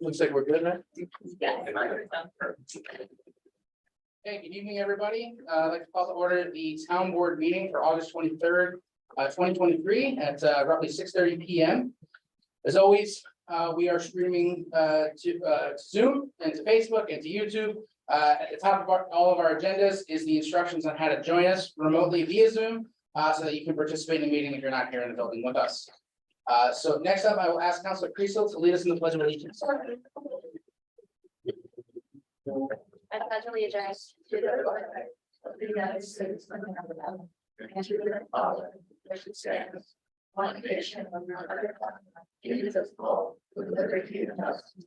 Looks like we're good, right? Yeah. Hey, good evening, everybody. I'd like to call to order the town board meeting for August 23rd, 2023 at roughly 6:30 p.m. As always, we are streaming to Zoom and to Facebook and to YouTube. At the top of all of our agendas is the instructions on how to join us remotely via Zoom so that you can participate in the meeting if you're not here in the building with us. So next up, I will ask Councilor Creasel to lead us in the pledge of allegiance. I pledge allegiance to the flag of the United States of America and to the republic which stands one nation under God, indivisible, with liberty and justice.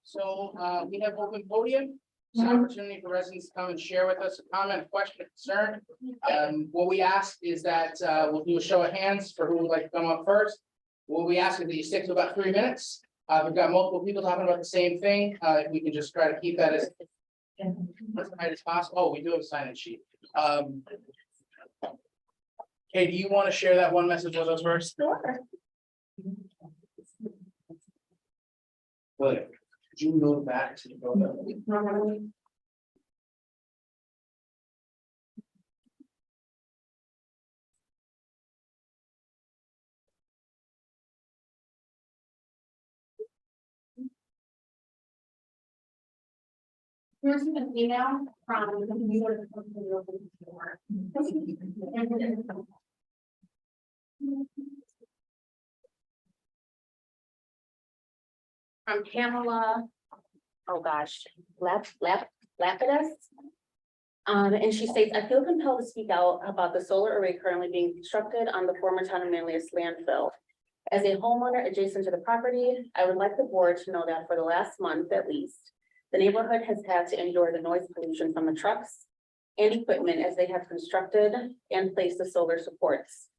So we have open podium. It's an opportunity for residents to come and share with us a comment, question, concern. What we ask is that we'll do a show of hands for who would like to come up first. What we ask is that you stick to about 3 minutes. We've got multiple people talking about the same thing. If we can just try to keep that as tight as possible. Oh, we do have a sign-in sheet. Kay, do you want to share that one message with us first? Sure. Well, could you move back to go? Here's an email from Pamela. Oh gosh, Lapidus. And she states, I feel compelled to speak out about the solar array currently being constructed on the former town of Manlius landfill. As a homeowner adjacent to the property, I would like the board to know that for the last month at least, the neighborhood has had to endure the noise pollution from the trucks and equipment as they have constructed and placed the solar supports.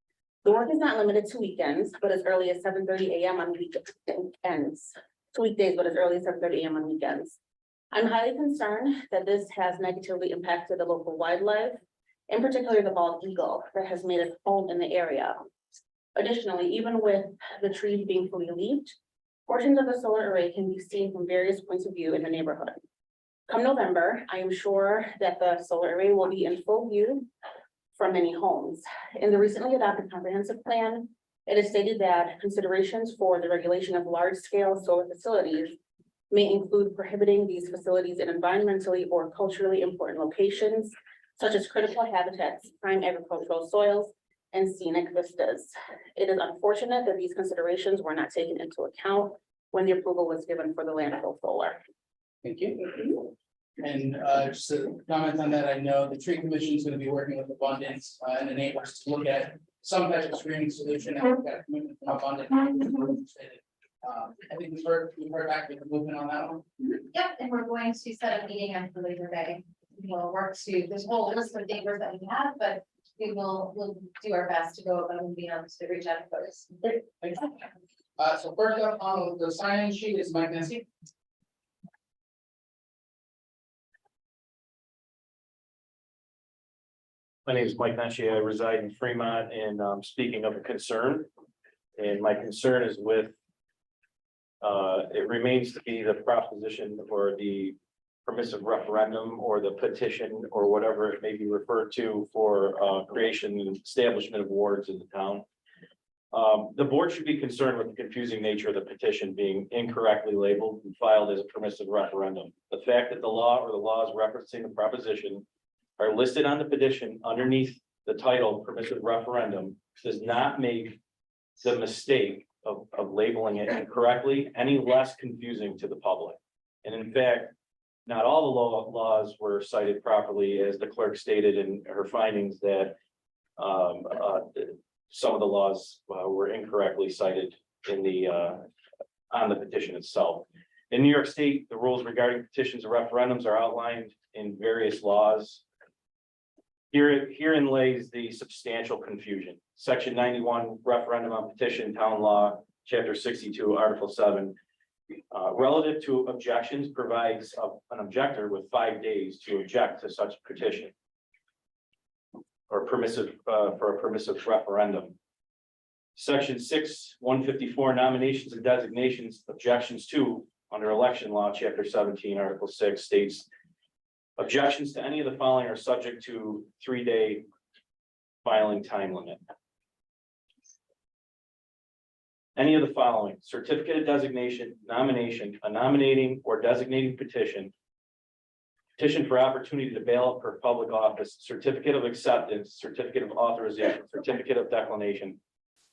The work is not limited to weekends, but as early as 7:30 a.m. on weekends. To weekdays, but as early as 7:30 a.m. on weekends. I'm highly concerned that this has negatively impacted the local wildlife, in particular the bald eagle that has made its home in the area. Additionally, even with the trees being fully leaved, portions of the solar array can be seen from various points of view in the neighborhood. Come November, I am sure that the solar array will be in full view from many homes. In the recently adopted comprehensive plan, it is stated that considerations for the regulation of large-scale solar facilities may include prohibiting these facilities in environmentally or culturally important locations, such as critical habitats, prime agricultural soils, and scenic vistas. It is unfortunate that these considerations were not taken into account when the approval was given for the landfill solar. Thank you. And just to comment on that, I know the tree commission is going to be working with Abundance and the neighbors to look at some type of screening solution. And we've got a commitment from Abundance. I think we've heard back with the movement on that one. Yep, and we're going to set a meeting after Labor Day. We'll work to, there's a whole list of neighbors that we have, but we'll do our best to go above and beyond to reach out to folks. Great, thank you. So first up on the sign-in sheet is Mike Nessie. My name is Mike Nessie. I reside in Fremont, and speaking of a concern, and my concern is with it remains to be the proposition or the permissive referendum or the petition or whatever it may be referred to for creation and establishment of wards in the town. The board should be concerned with the confusing nature of the petition being incorrectly labeled and filed as a permissive referendum. The fact that the law or the laws referencing the proposition are listed on the petition underneath the title permissive referendum does not make the mistake of labeling it incorrectly any less confusing to the public. And in fact, not all the laws were cited properly, as the clerk stated in her findings that some of the laws were incorrectly cited in the on the petition itself. In New York State, the rules regarding petitions and referendums are outlined in various laws. Herein lays the substantial confusion. Section 91, referendum on petition, town law, chapter 62, article 7. Relative to objections, provides an objector with 5 days to object to such petition or permissive for a permissive referendum. Section 6, 154 nominations and designations, objections to, under election law, chapter 17, article 6 states. Objections to any of the following are subject to 3-day filing time limit. Any of the following: certificate of designation, nomination, a nominating or designating petition. Petition for opportunity to ballot for public office, certificate of acceptance, certificate of authorization, certificate of declination.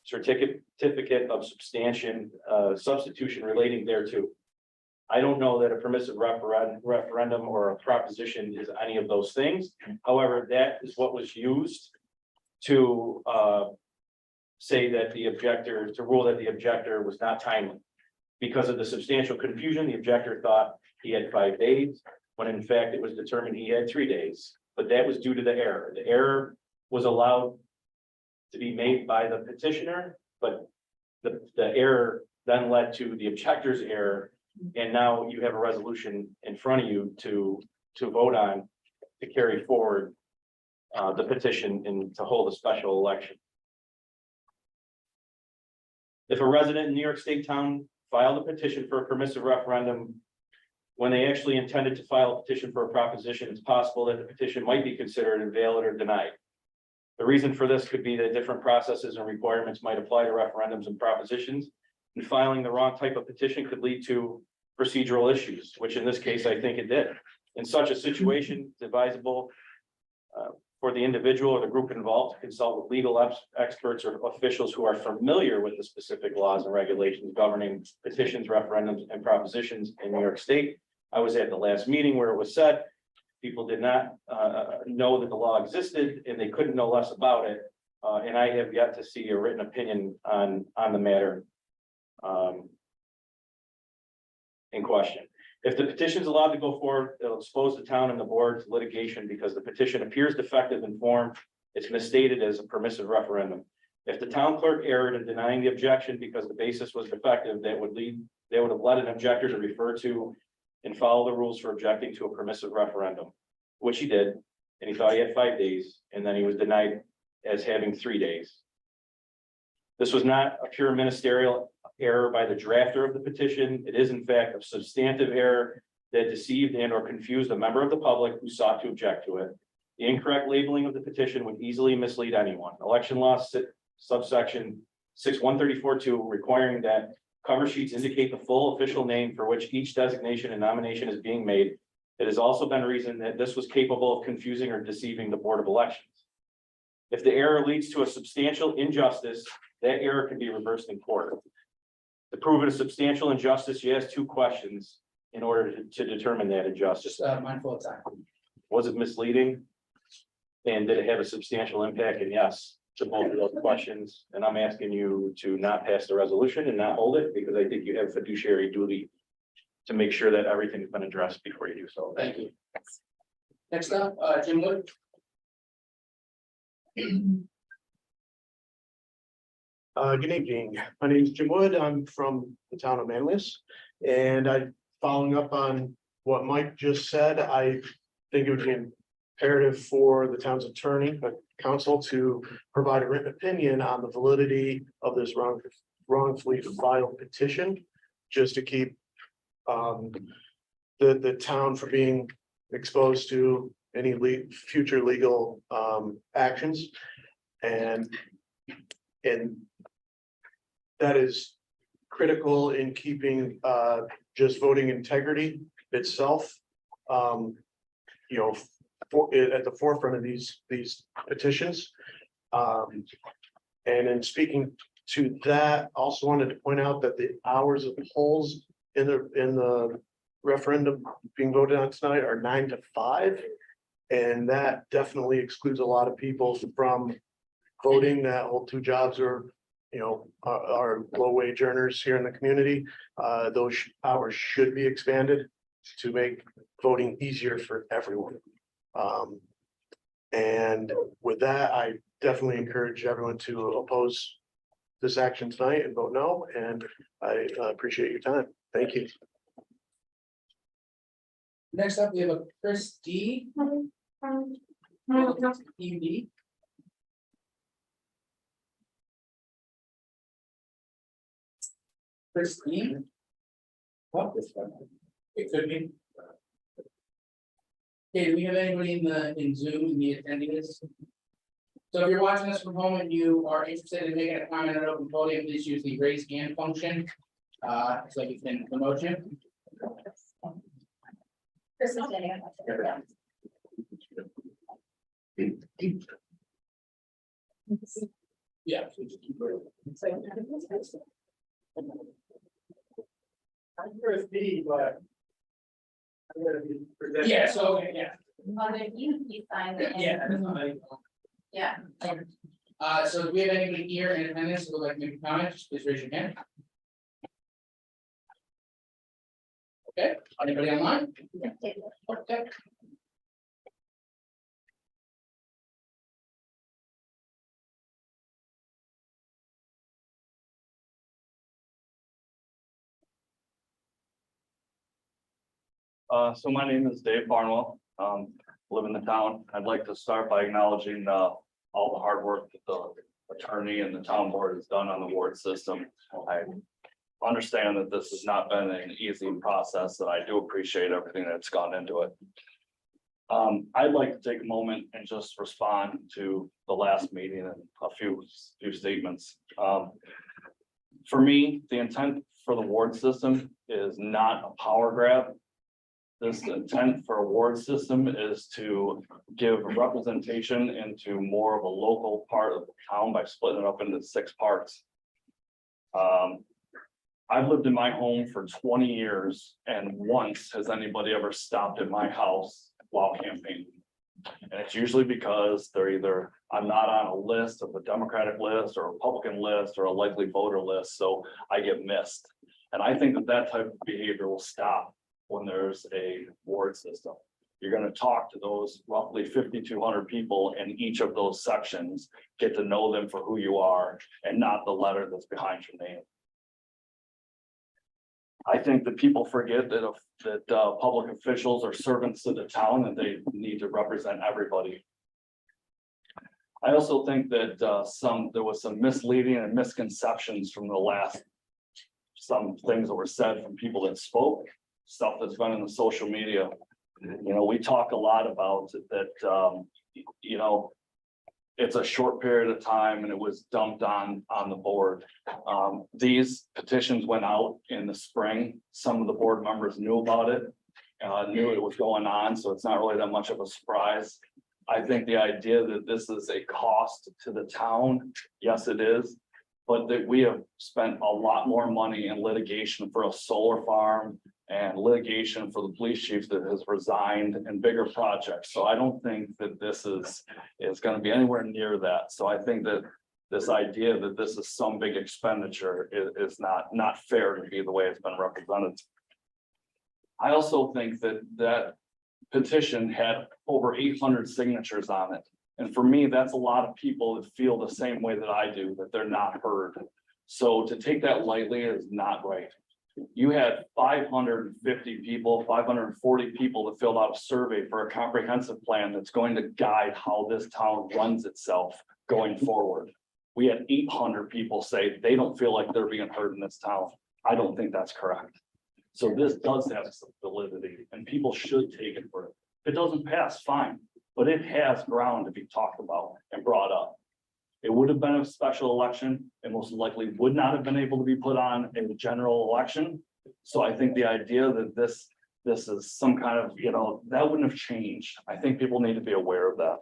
Certificate of substitution relating thereto. I don't know that a permissive referendum or a proposition is any of those things. However, that is what was used to say that the objector, to rule that the objector was not timely. Because of the substantial confusion, the objector thought he had 5 days, when in fact it was determined he had 3 days. But that was due to the error. The error was allowed to be made by the petitioner, but the error then led to the objector's error. And now you have a resolution in front of you to vote on, to carry forward the petition and to hold a special election. If a resident in New York State town filed a petition for a permissive referendum, when they actually intended to file a petition for a proposition, it's possible that the petition might be considered invalid or denied. The reason for this could be that different processes and requirements might apply to referendums and propositions, and filing the wrong type of petition could lead to procedural issues, which in this case, I think it did. In such a situation, it's advisable for the individual or the group involved to consult with legal experts or officials who are familiar with the specific laws and regulations governing petitions, referendums, and propositions in New York State. I was at the last meeting where it was said people did not know that the law existed and they couldn't know less about it. And I have yet to see a written opinion on the matter in question. If the petition is allowed to go forward, it'll expose the town and the board to litigation because the petition appears defective in form. It's misstated as a permissive referendum. If the town clerk erred in denying the objection because the basis was defective, they would have led an objector to refer to and follow the rules for objecting to a permissive referendum, which he did, and he thought he had 5 days, and then he was denied as having 3 days. This was not a pure ministerial error by the drafter of the petition. It is in fact a substantive error that deceived and or confused a member of the public who sought to object to it. The incorrect labeling of the petition would easily mislead anyone. Election law subsection 6(134)(2) requiring that cover sheets indicate the full official name for which each designation and nomination is being made. It has also been reasoned that this was capable of confusing or deceiving the Board of Elections. If the error leads to a substantial injustice, that error can be reversed in court. To prove it a substantial injustice, you ask 2 questions in order to determine that injustice. Just mindful of time. Was it misleading? And did it have a substantial impact? And yes, to both of those questions. And I'm asking you to not pass the resolution and not hold it because I think you have fiduciary duty to make sure that everything's been addressed before you do so. Thank you. Next up, Jim Wood. Good evening. My name is Jim Wood. I'm from the town of Manlius. And following up on what Mike just said, I think it would be imperative for the town's attorney, counsel, to provide a written opinion on the validity of this wrongfully filed petition, just to keep the town from being exposed to any future legal actions. And that is critical in keeping just voting integrity itself, you know, at the forefront of these petitions. And in speaking to that, also wanted to point out that the hours of the polls in the referendum being voted on tonight are 9 to 5. And that definitely excludes a lot of people from voting that hold 2 jobs or, you know, are low wage earners here in the community. Those hours should be expanded to make voting easier for everyone. And with that, I definitely encourage everyone to oppose this action tonight and vote no. And I appreciate your time. Thank you. Next up, we have a Chris D. ED. Christine? What this one? It could be. Okay, do we have anybody in Zoom in the attendees? So if you're watching this from home and you are interested in making a comment at open podium, please use the raise hand function. So you can promote you. Kristen, yeah. Yeah. so just keep it. I'm first B, but. I'm gonna be presenting. Yeah, so, okay, yeah, Mother, you signed it. yeah. That's fine. Yeah. So do we have anybody here in attendance who would like to make a comment? Just please raise your hand. Okay, anybody online? Okay. So my name is Dave Barnwell, live in the town. I'd like to start by acknowledging, all the hard work that the attorney and the town board has done on the ward system. I understand that this has not been an easy process, and I do appreciate everything that's gone into it. I'd like to take a moment and just respond to the last meeting and a few statements. For me, the intent for the ward system is not a power grab. This intent for a ward system is to give representation into more of a local part of the town by splitting it up into 6 parts. I've lived in my home for 20 years, and once has anybody ever stopped at my house while campaigning. And it's usually because they're either, I'm not on a list of a Democratic list or a Republican list or a likely voter list, so I get missed. And I think that that type of behavior will stop when there's a ward system. You're going to talk to those roughly 5,200 people in each of those sections, get to know them for who you are and not the letter that's behind your name. I think that people forget that public officials are servants to the town and they need to represent everybody. I also think that there was some misleading and misconceptions from the last, some things that were said from people that spoke, stuff that's been in the social media. You know, we talk a lot about that, you know, it's a short period of time and it was dumped on the board. These petitions went out in the spring. Some of the board members knew about it, knew it was going on, so it's not really that much of a surprise. I think the idea that this is a cost to the town, yes, it is, but that we have spent a lot more money in litigation for a solar farm and litigation for the police chief that has resigned and bigger projects. So I don't think that this is going to be anywhere near that. So I think that this idea that this is some big expenditure is not fair to be the way it's been represented. I also think that petition had over 800 signatures on it. And for me, that's a lot of people that feel the same way that I do, that they're not heard. So to take that lightly is not right. You had 550 people, 540 people that filled out a survey for a comprehensive plan that's going to guide how this town runs itself going forward. We had 800 people say they don't feel like they're being heard in this town. I don't think that's correct. So this does have some validity and people should take it for it. If it doesn't pass, fine, but it has ground to be talked about and brought up. It would have been a special election and most likely would not have been able to be put on in the general election. So I think the idea that this is some kind of, you know, that wouldn't have changed. I think people need to be aware of that.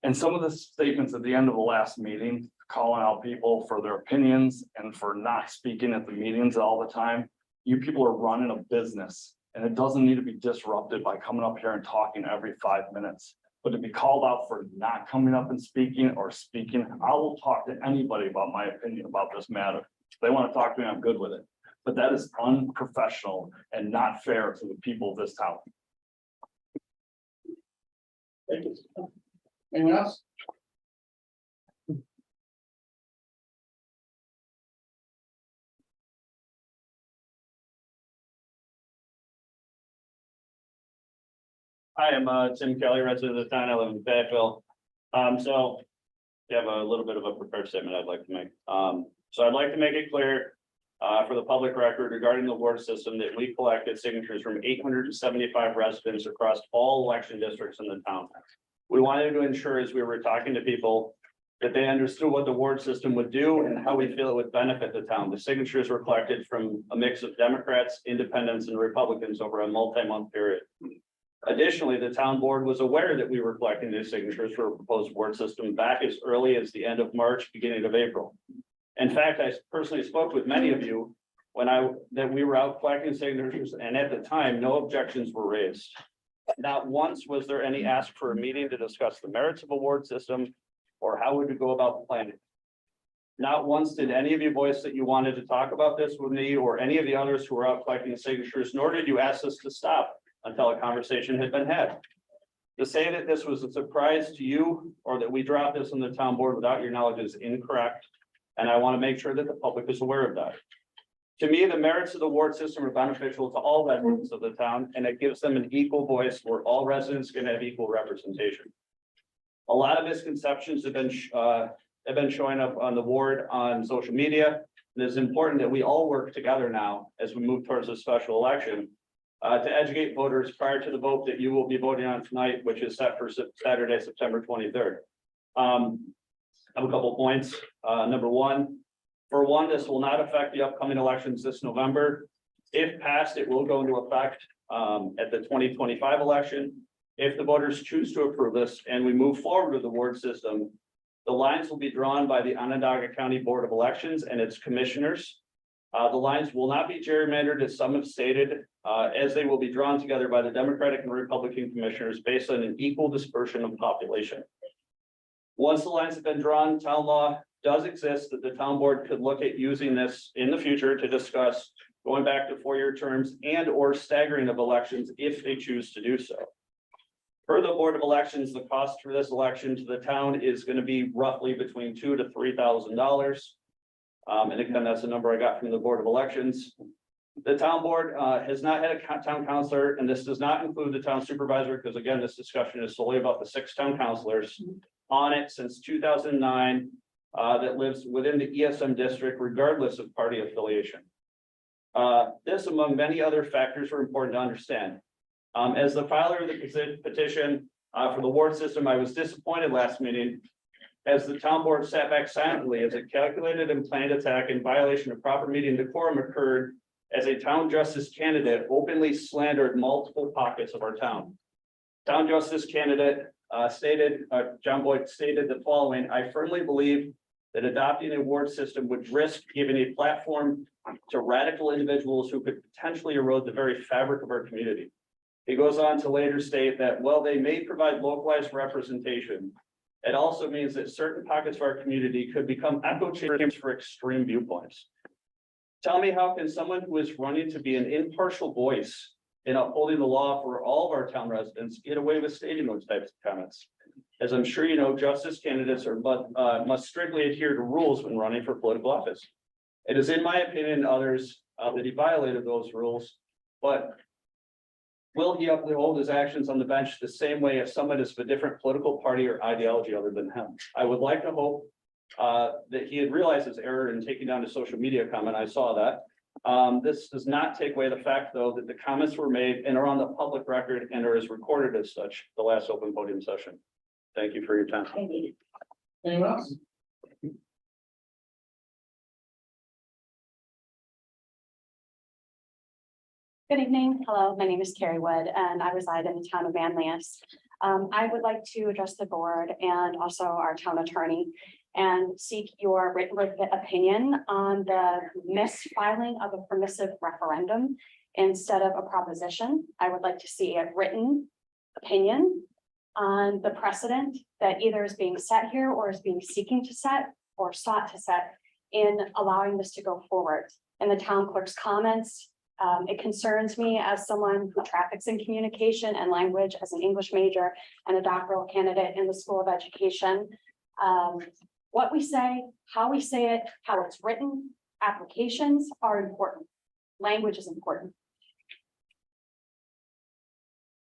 And some of the statements at the end of the last meeting, calling out people for their opinions and for not speaking at the meetings all the time. You people are running a business and it doesn't need to be disrupted by coming up here and talking every 5 minutes. But to be called out for not coming up and speaking or speaking, I will talk to anybody about my opinion about this matter. If they want to talk to me, I'm good with it. But that is unprofessional and not fair to the people of this town. Thank you. Anyone else? Hi, I'm Tim Kelly, resident of the town. I live in Fayetteville. So you have a little bit of a prepared statement I'd like to make. So I'd like to make it clear for the public record regarding the award system that we collected signatures from 875 residents across all election districts in the town. We wanted to ensure as we were talking to people that they understood what the award system would do and how we feel it would benefit the town. The signatures were collected from a mix of Democrats, independents, and Republicans over a multi-month period. Additionally, the town board was aware that we were collecting these signatures for a proposed award system back as early as the end of March, beginning of April. In fact, I personally spoke with many of you that we were out collecting signatures, and at the time, no objections were raised. Not once was there any ask for a meeting to discuss the merits of award system or how would we go about planning. Not once did any of you voice that you wanted to talk about this with me or any of the others who were out collecting signatures, nor did you ask us to stop until a conversation had been had. To say that this was a surprise to you or that we dropped this on the town board without your knowledge is incorrect. And I want to make sure that the public is aware of that. To me, the merits of the award system are beneficial to all residents of the town, and it gives them an equal voice where all residents can have equal representation. A lot of misconceptions have been showing up on the ward on social media. And it's important that we all work together now as we move towards a special election to educate voters prior to the vote that you will be voting on tonight, which is set for Saturday, September 23rd. I have a couple points. Number one, for one, this will not affect the upcoming elections this November. If passed, it will go into effect at the 2025 election. If the voters choose to approve this and we move forward with the award system, the lines will be drawn by the Onondaga County Board of Elections and its commissioners. The lines will not be gerrymandered, as some have stated, as they will be drawn together by the Democratic and Republican commissioners based on an equal dispersion of population. Once the lines have been drawn, town law does exist that the town board could look at using this in the future to discuss going back to 4-year terms and or staggering of elections if they choose to do so. Per the Board of Elections, the cost for this election to the town is going to be roughly between $2,000 to $3,000. And again, that's the number I got from the Board of Elections. The town board has not had a town councilor, and this does not include the town supervisor, because again, this discussion is solely about the 6 town councilors on it since 2009 that lives within the ESM district, regardless of party affiliation. This, among many other factors, are important to understand. As the filer of the petition for the ward system, I was disappointed last meeting as the town board sat back silently as a calculated and planned attack in violation of proper meeting decorum occurred as a town justice candidate openly slandered multiple pockets of our town. Town justice candidate John Boyd stated the following: "I firmly believe that adopting a ward system would risk giving a platform to radical individuals who could potentially erode the very fabric of our community." He goes on to later state that while they may provide localized representation, it also means that certain pockets of our community could become echo chambers for extreme viewpoints. Tell me, how can someone who is running to be an impartial voice in upholding the law for all of our town residents get away with stating those types of comments? As I'm sure you know, justice candidates must strictly adhere to rules when running for political office. It is, in my opinion, and others, that he violated those rules, but will he uphold his actions on the bench the same way if someone is of a different political party or ideology other than him? I would like to hope that he had realized his error in taking down his social media comment. I saw that. This does not take away the fact, though, that the comments were made and are on the public record and are as recorded as such, the last open podium session. Thank you for your time. Anyone else? Good evening. Hello, my name is Carrie Wood and I reside in the town of Manlius. I would like to address the board and also our town attorney and seek your written opinion on the misfiling of a permissive referendum instead of a proposition. I would like to see a written opinion on the precedent that either is being set here or is being seeking to set or sought to set in allowing this to go forward. In the town clerk's comments, it concerns me as someone who traffics in communication and language as an English major and a doctoral candidate in the School of Education. What we say, how we say it, how it's written, applications are important. Language is important.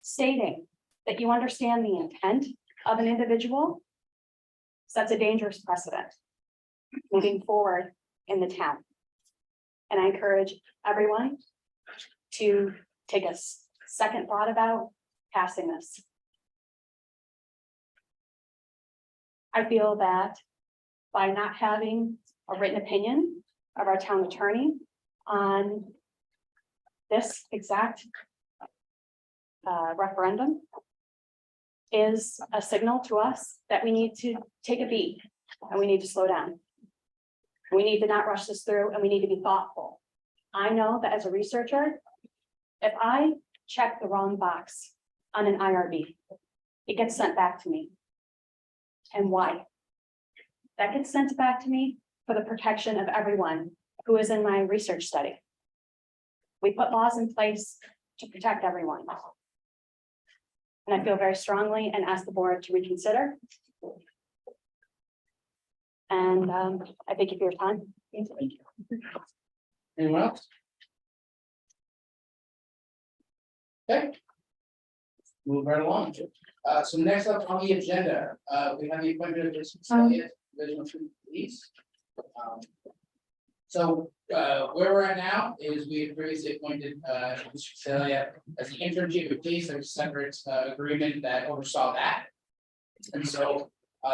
Stating that you understand the intent of an individual sets a dangerous precedent moving forward in the town. And I encourage everyone to take a second thought about passing this. I feel that by not having a written opinion of our town attorney on this exact referendum is a signal to us that we need to take a beat and we need to slow down. We need to not rush this through and we need to be thoughtful. I know that as a researcher, if I check the wrong box on an IRB, it gets sent back to me. And why? That gets sent back to me for the protection of everyone who is in my research study. We put laws in place to protect everyone. And I feel very strongly and ask the board to reconsider. And I thank you for your time. Thank you. Anyone else? Okay. Move right along. So next up on the agenda, we have the appointment of Jason Celia, Divisional Chief of Police. So where we're at now is we have previously appointed Mr. Celia as the interim chief of police. There's a separate agreement that oversaw that. And so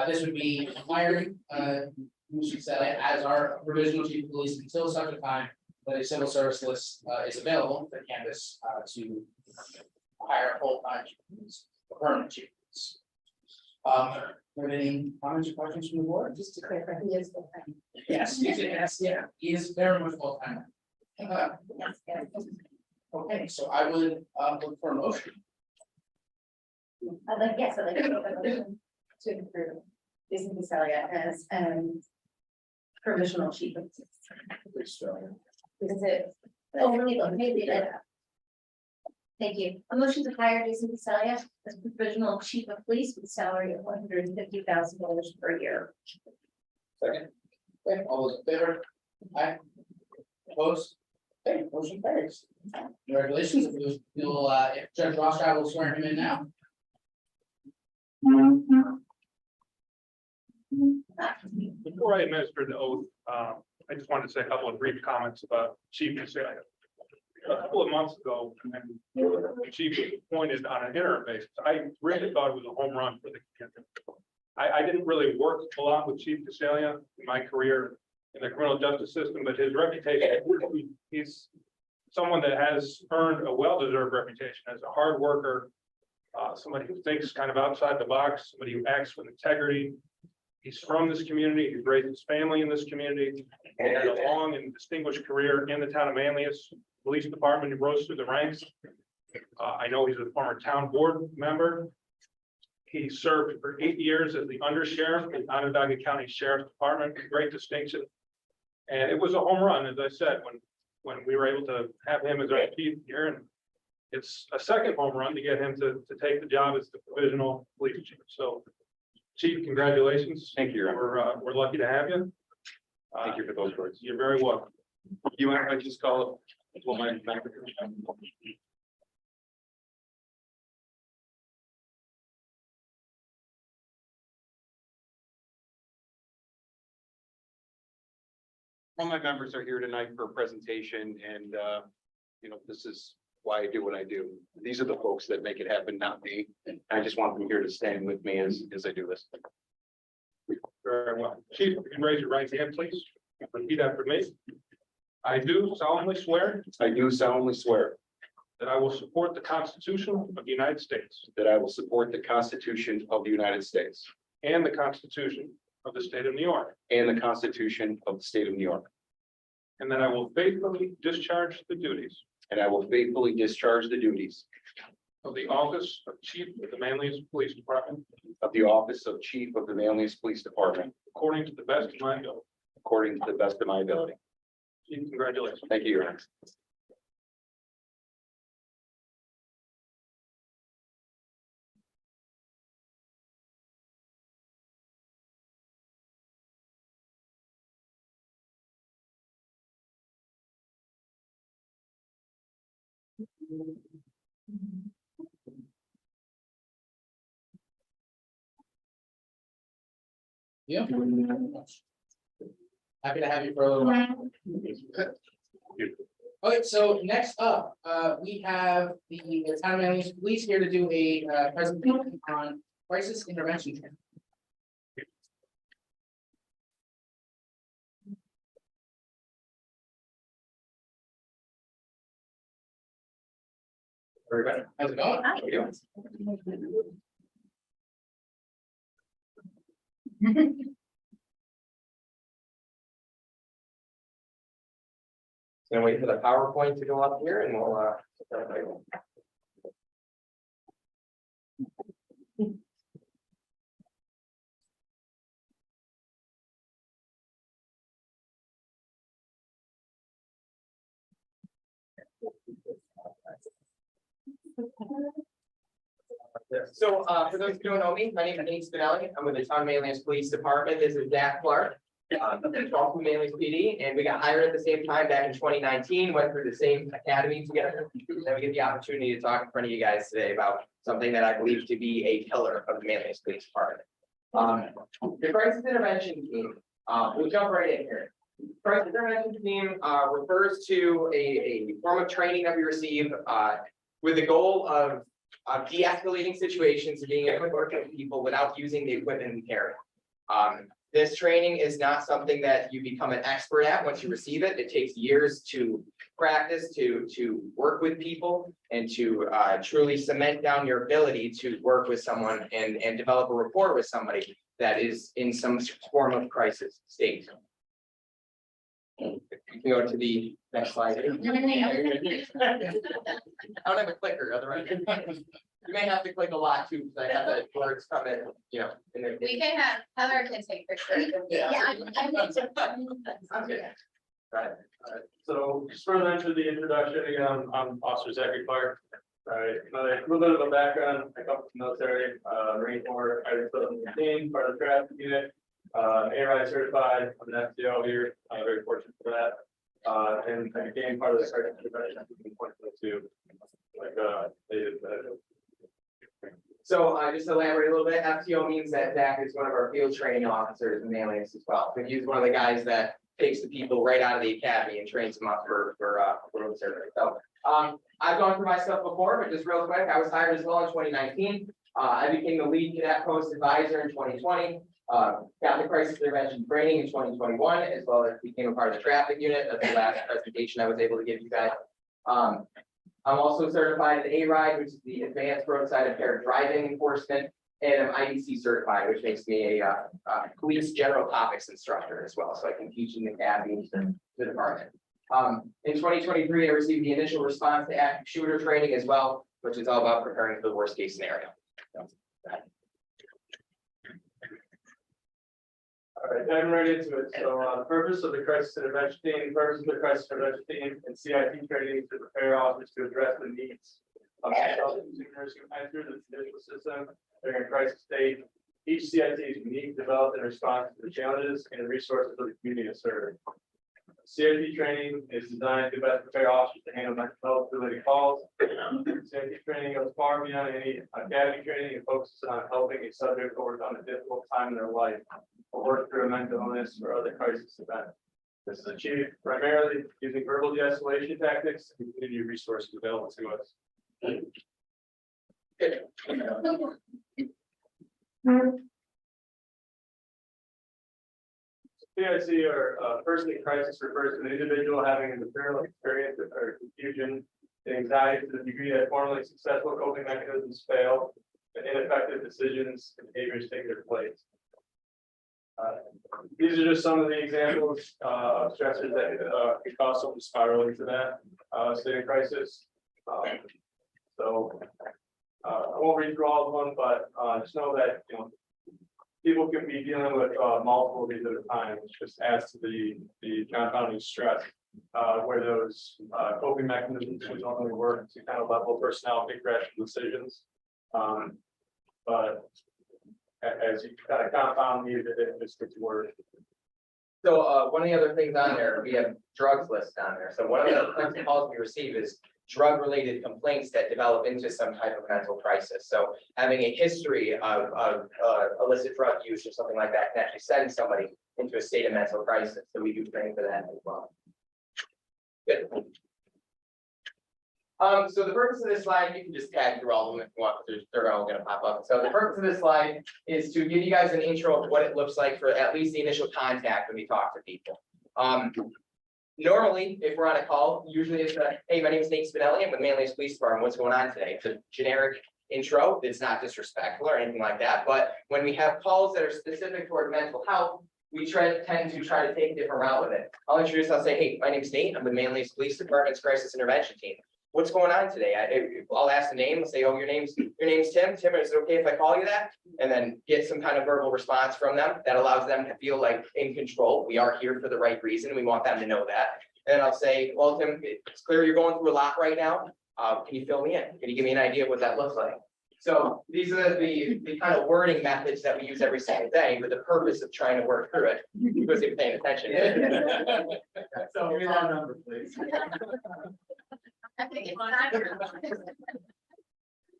this would be hiring Mr. Celia as our provisional chief of police until such a time that a civil service list is available for canvas to hire a full-time chief of police, a permanent chief of police. Are there any comments or questions from the board? Just to clarify, he is full-time. Yes, yeah, he is very much full-time. Yes, yes. Okay, so I would look for a motion. I'd like to make a motion to approve Jason Celia as provisional chief of police. Is it? Oh, really? Maybe that. Thank you. A motion to hire Jason Celia as provisional chief of police with a salary of $150,000 per year. Second. Okay, all those in favor? Aye. Opposed? Okay, motion carries. Congratulations, if Judge Rothschild will swear him in now. Before I administer the oath, I just wanted to say a couple of brief comments about Chief Celia. A couple of months ago, when the chief was appointed on an interim basis, I really thought it was a home run for the community. I didn't really work a lot with Chief Celia in my career in the criminal justice system, but his reputation, he's someone that has earned a well-deserved reputation as a hard worker, somebody who thinks kind of outside the box, somebody who acts with integrity. He's from this community, he's raised his family in this community, he had a long and distinguished career in the town of Manlius Police Department. He rose through the ranks. I know he's a former town board member. He served for 8 years as the undersheriff in Onondaga County Sheriff's Department, great distinction. And it was a home run, as I said, when we were able to have him as our chief here. And it's a second home run to get him to take the job as the provisional police chief. So, Chief, congratulations. Thank you, Your Honor. We're lucky to have you. Thank you for those words. You're very welcome. You mind if I just call it? Well, my. All my members are here tonight for a presentation and, this is why I do what I do. These are the folks that make it happen, not me. I just want them here to stand with me as I do this. Very well. Chief, you can raise your right hand, please. Repeat after me. I do solemnly swear I do solemnly swear that I will support the Constitution of the United States that I will support the Constitution of the United States and the Constitution of the State of New York, and the Constitution of the State of New York, and that I will faithfully discharge the duties and I will faithfully discharge the duties of the office of Chief of the Manlius Police Department of the office of Chief of the Manlius Police Department according to the best of my ability. according to the best of my ability. Chief, congratulations. Thank you, Your Honor. Yeah. Happy to have you for a little while. Okay, so next up, we have the town of Manlius Police here to do a presentation on crisis intervention training. Everybody, how's it going? How are you doing? Gonna wait for the PowerPoint to go up here and we'll So for those who don't know me, my name is Nate Spinelli. I'm with the Town of Manlius Police Department. This is Dak Clark. From Manlius PD, and we got hired at the same time back in 2019, went through the same academy together. Then we get the opportunity to talk in front of you guys today about something that I believe to be a pillar of the Manlius Police Department. The crisis intervention team, we'll jump right in here. Crisis intervention team refers to a form of training that we receive with the goal of de-escalating situations and being able to work with people without using the equipment we carry. This training is not something that you become an expert at once you receive it. It takes years to practice, to work with people, and to truly cement down your ability to work with someone and develop a rapport with somebody that is in some form of crisis state. You can go to the next slide. I don't have a clicker, otherwise. You may have to click a lot too, because I have the words come in, you know. We can have Heather can take pictures. Okay. Right, so just further into the introduction, again, I'm Officer Zachary Clark. All right, another little bit of a background, I come from the military, Marine Corps, I was part of the traffic unit, A-Ride certified, I'm an FTO here, I'm very fortunate for that. And I became part of the crisis intervention in 2022, like, So just to elaborate a little bit, FTO means that Zach is one of our field training officers in Manlius as well. But he's one of the guys that takes the people right out of the academy and trains them up for road service. So I've gone through my stuff before, but just real quick, I was hired as well in 2019. I became the lead cadet post advisor in 2020. Got the crisis intervention training in 2021, as well as became a part of the traffic unit. That's the last presentation I was able to give you guys. I'm also certified in A-Ride, which is the Advanced Roadside Impaired Driving Enforcement, and I'm IDC certified, which makes me a police general topics instructor as well, so I can teach in the academy to the department. In 2023, I received the initial response to active shooter training as well, which is all about preparing for the worst case scenario. all right, diving right into it. So the purpose of the crisis intervention team, and CIP training is to prepare officers to address the needs of consumers who enter the judicial system during a crisis state. Each CIP is unique, developed in response to the challenges and resources of the community to serve. CIP training is designed to best prepare officers to handle mental health related calls. CIP training goes far beyond any academy training and focuses on helping a subject overcome a difficult time in their life or work through a mental illness or other crisis event. This is achieved primarily using verbal de-escalation tactics and community resources available to us. PIC or personally crisis refers to an individual having a material experience or confusion and anxiety to the degree that formerly successful coping mechanisms fail and ineffective decisions and behaviors take their place. These are just some of the examples of stressors that could cause someone to spiral into that state of crisis. So I won't read through all of them, but just know that people can be dealing with multiple of these at a time, which just adds to the compounding stress, where those coping mechanisms would normally work to kind of level personality crash decisions. But as you kind of compound these, it just gets worse. So one of the other things on there, we have drugs listed on there. So one of the calls we receive is drug-related complaints that develop into some type of mental crisis. So having a history of illicit drug use or something like that can actually send somebody into a state of mental crisis. So we do training for that as well. Good. So the purpose of this slide, you can just tag through all of them if you want, because they're all gonna pop up. So the purpose of this slide is to give you guys an intro of what it looks like for at least the initial contact when we talk to people. Normally, if we're on a call, usually it's hey, my name is Nate Spinelli, I'm with Manlius Police Department, what's going on today? It's a generic intro, it's not disrespectful or anything like that, but when we have calls that are specific toward mental health, we tend to try to take a different route with it. I'll introduce, I'll say, hey, my name is Nate, I'm with Manlius Police Department's Crisis Intervention Team. What's going on today? I'll ask the name, I'll say, oh, your name's Tim. Tim, is it okay if I call you that? And then get some kind of verbal response from them that allows them to feel like in control. We are here for the right reason. We want them to know that. And I'll say, well, Tim, it's clear you're going through a lot right now. Can you fill me in? Can you give me an idea of what that looks like? So these are the kind of wording methods that we use every single day with the purpose of trying to work through it. Because you're paying attention. So give me that number, please. I think it's time.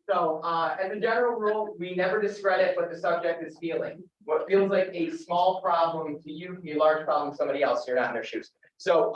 So, as a general rule, we never discredit what the subject is feeling. What feels like a small problem to you can be a large problem to somebody else. You're not in their shoes. So,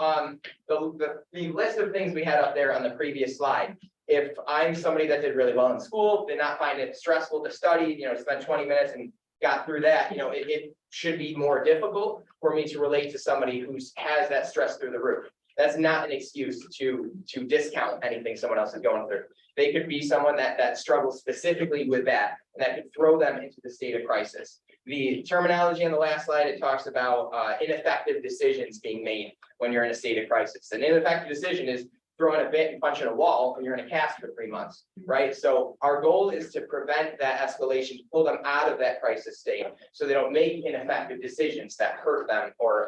the list of things we had up there on the previous slide. If I'm somebody that did really well in school, did not find it stressful to study, spent 20 minutes and got through that, it should be more difficult for me to relate to somebody who has that stress through the roof. That's not an excuse to discount anything someone else is going through. They could be someone that struggles specifically with that, and that could throw them into the state of crisis. The terminology on the last slide, it talks about ineffective decisions being made when you're in a state of crisis. An ineffective decision is throwing a bit and punching a wall when you're in a cast for 3 months, right? So our goal is to prevent that escalation, to pull them out of that crisis state, so they don't make ineffective decisions that hurt them or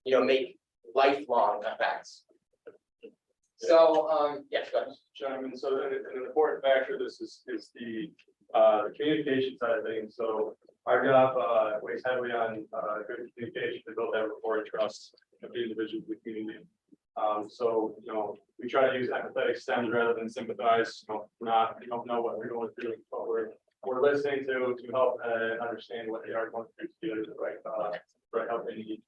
make lifelong effects. So, yes, go ahead. Gentlemen, so an important factor of this is the communication side of things. So our job weighs heavily on good communication to build that rapport and trust of the individuals in the community. So we try to use empathetic stems rather than sympathize. We don't know what we're going through, but we're listening to help understand what they are going through to get the right help they need.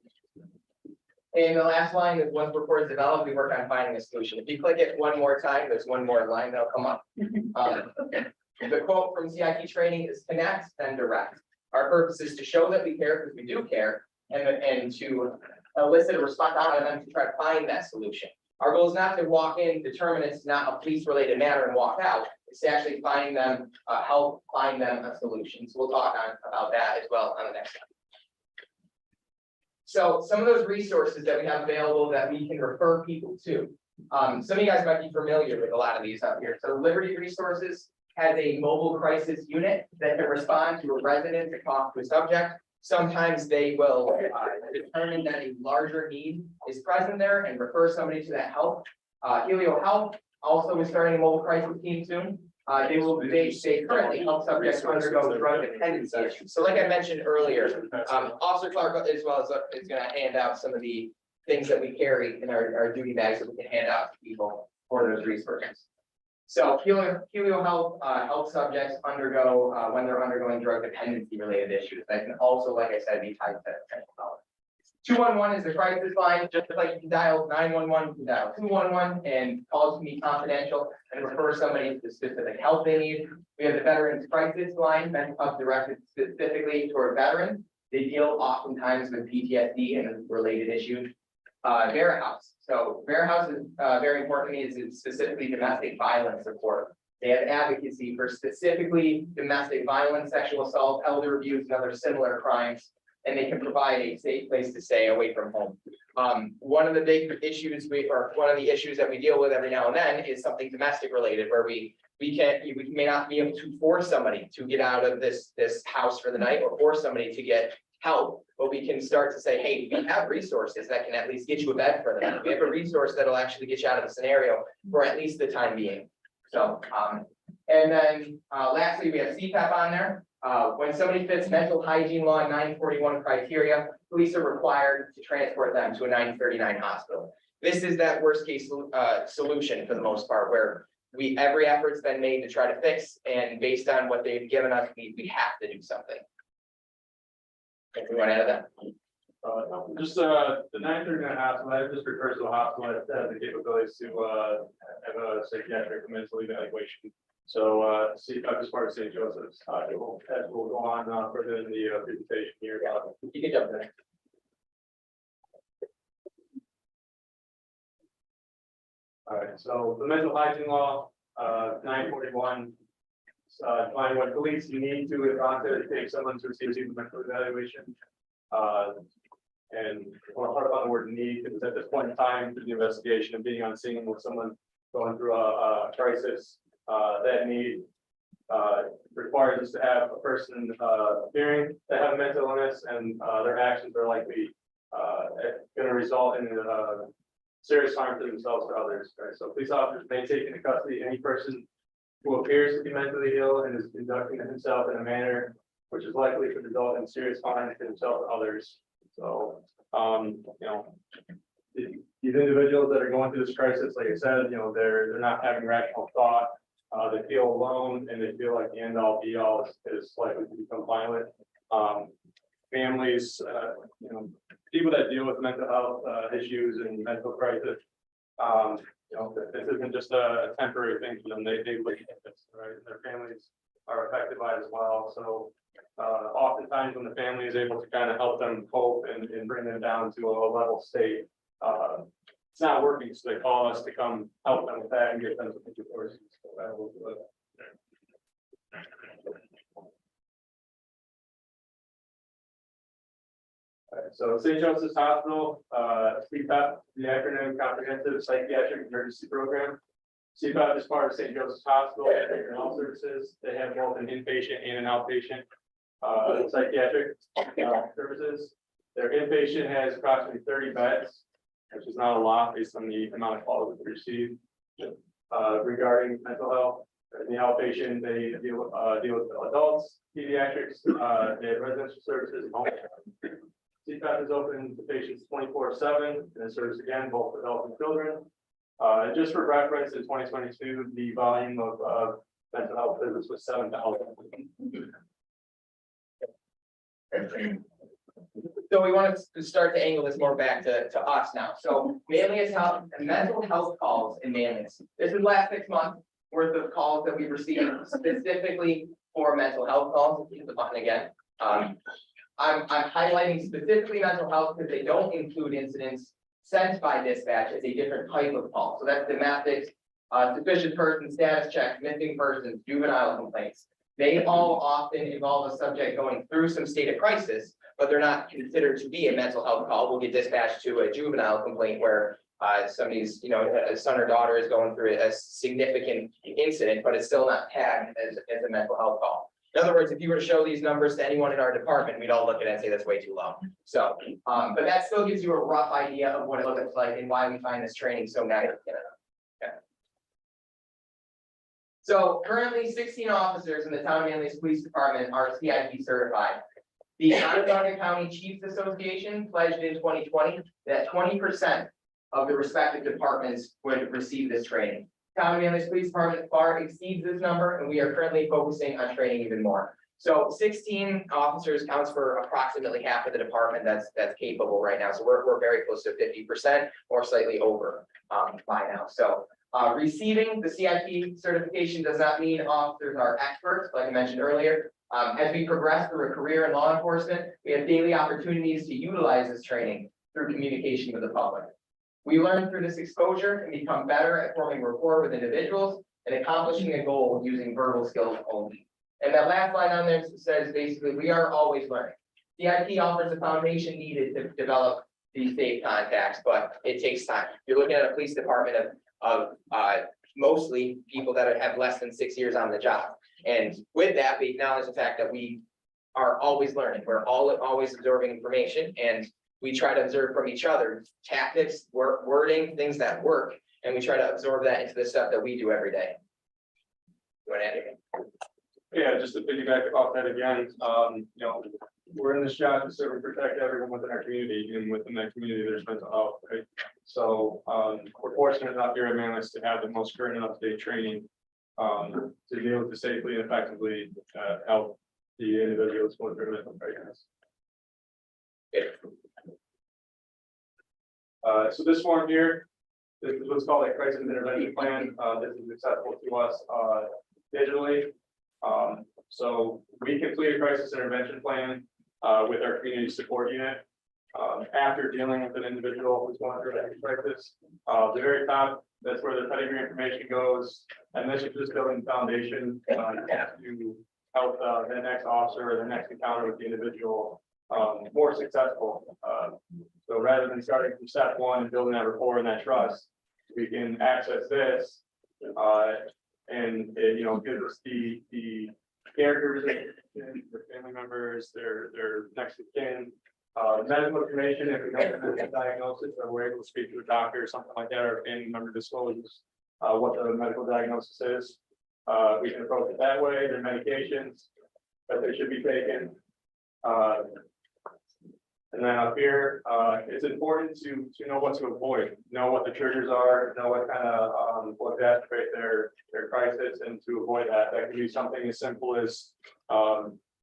And the last line is once rapport is developed, we work on finding a solution. If you click it one more time, there's one more line that'll come up. The quote from CIT training is connect, then direct. Our purpose is to show that we care because we do care, and to elicit a response out of them to try to find that solution. Our goal is not to walk in, determine it's not a police related matter and walk out. It's to actually find them, help find them a solution. So we'll talk about that as well on the next slide. So some of those resources that we have available that we can refer people to. Some of you guys might be familiar with a lot of these out here. So Liberty Resources has a mobile crisis unit that can respond to a resident to talk to a subject. Sometimes they will determine that a larger need is present there and refer somebody to that help. Helio Health also is starting a mobole crisis team soon. They currently help subjects undergo drug dependency issues. So like I mentioned earlier, Officer Clark as well is going to hand out some of the things that we carry in our duty bags that we can hand out to people for those resources. So Helio Health helps subjects undergo when they're undergoing drug dependency related issues. That can also, like I said, be tied to mental health. 211 is the crisis line. Just like you can dial 911, you can dial 211, and calls can be confidential and refer somebody to the specific help they need. We have the Veterans Crisis Line that's directed specifically toward veterans. They deal oftentimes with PTSD and related issues. Vera House. So Vera House is very important to me. Is specifically domestic violence support. They have advocacy for specifically domestic violence, sexual assault, elder abuse, and other similar crimes. And they can provide a safe place to stay away from home. One of the big issues one of the issues that we deal with every now and then is something domestic related, where we may not be able to force somebody to get out of this house for the night or force somebody to get help, but we can start to say, hey, we have resources that can at least get you a bed for the night. We have a resource that'll actually get you out of the scenario for at least the time being. So, and then lastly, we have CPAP on there. When somebody fits mental hygiene law 941 criteria, police are required to transport them to a 939 hospital. This is that worst case solution for the most part, where every effort's been made to try to fix, and based on what they've given us, we have to do something. If we want to add that. Just the 939 hospital, that just refers to a hospital that has the capabilities to have a psychiatric mental evaluation. So see, as far as St. Joseph's, it will go on further in the presentation here. You can jump in. All right, so the mental hygiene law, 941. Define what police need to advise to take someone to receive a mental evaluation. And one part about the word need, because at this point in time, through the investigation and being on scene with someone going through a crisis, that need requires us to have a person appearing to have a mental illness, and their actions are likely going to result in serious harm to themselves or others. Right? So police officers may take into custody any person who appears to be mentally ill and is conducting himself in a manner which is likely to result in serious harm to himself or others. So, these individuals that are going through this crisis, like I said, they're not having rational thought. They feel alone, and they feel like the end all be all is likely to become violent. Families, people that deal with mental health issues and mental crisis. This isn't just a temporary thing for them. They look at this, right? Their families are affected by it as well. So oftentimes when the family is able to kind of help them cope and bring them down to a level state, it's not working. So they call us to come help them with that and get them to the courses. So that will do it. All right, so St. Joseph's Hospital, CPAP, the acronym Comprehensive Psychiatric Emergency Program. CPAP is part of St. Joseph's Hospital and Health Services. They have both an inpatient and an outpatient psychiatric services. Their inpatient has approximately 30 beds, which is not a lot based on the amount of calls that we receive regarding mental health. In the outpatient, they deal with adults, pediatrics, they have residential services and home. CPAP is open to patients 24/7 and it serves again both adults and children. And just for reference, in 2022, the volume of mental health visits was 7,000. So we want to start to angle this more back to us now. So Manlius Health, mental health calls in Manlius. This is last 6 months worth of calls that we've received specifically for mental health calls. Hit the button again. I'm highlighting specifically mental health because they don't include incidents sent by dispatch as a different type of call. So that's domestic, suspicious person status check, missing persons, juvenile complaints. They all often involve a subject going through some state of crisis, but they're not considered to be a mental health call. We'll get dispatched to a juvenile complaint where somebody's, a son or daughter is going through a significant incident, but it's still not tagged as a mental health call. In other words, if you were to show these numbers to anyone in our department, we'd all look at it and say that's way too low. So, but that still gives you a rough idea of what it looks like and why we find this training so negative. Okay. So currently 16 officers in the town of Manlius Police Department are CIP certified. The Onondaga County Chiefs Association pledged in 2020 that 20% of the respective departments would receive this training. Town of Manlius Police Department far exceeds this number, and we are currently focusing on training even more. So 16 officers counts for approximately half of the department that's capable right now. So we're very close to 50% or slightly over by now. So receiving the CIP certification does not mean officers are experts, like I mentioned earlier. As we progress through a career in law enforcement, we have daily opportunities to utilize this training through communication with the public. We learn through this exposure and become better at forming rapport with individuals and accomplishing a goal using verbal skills only. And that last line on there says basically, we are always learning. CIP offers the foundation needed to develop these safe contacts, but it takes time. You're looking at a police department of mostly people that have less than 6 years on the job. And with that, we acknowledge the fact that we are always learning. We're always absorbing information, and we try to observe from each other tactics, wording, things that work, and we try to absorb that into the stuff that we do every day. You want to add anything? Yeah, just to piggyback off that again, we're in this job to serve and protect everyone within our community, and within that community, there's mental health, right? So we're fortunate enough here at Manlius to have the most current and up-to-date training to be able to safely and effectively help the individuals going through mental crisis. So this form here, this is what's called a crisis intervention plan. This is accessible to us digitally. So we complete a crisis intervention plan with our community support unit. After dealing with an individual who's going through a crisis, the very top, that's where the pedigree information goes. And this is just building the foundation to help the next officer or the next encounter with the individual more successful. So rather than starting from step one and building that rapport and that trust, we can access this and it, gives us the characters, their family members, their next of kin, medical information, if we don't have a diagnosis, or we're able to speak to a doctor or something like that, or any member discloses what the medical diagnosis is. We can approach it that way, their medications that they should be taken. And then up here, it's important to know what to avoid, know what the triggers are, know what kind of what to activate their crisis, and to avoid that. That can be something as simple as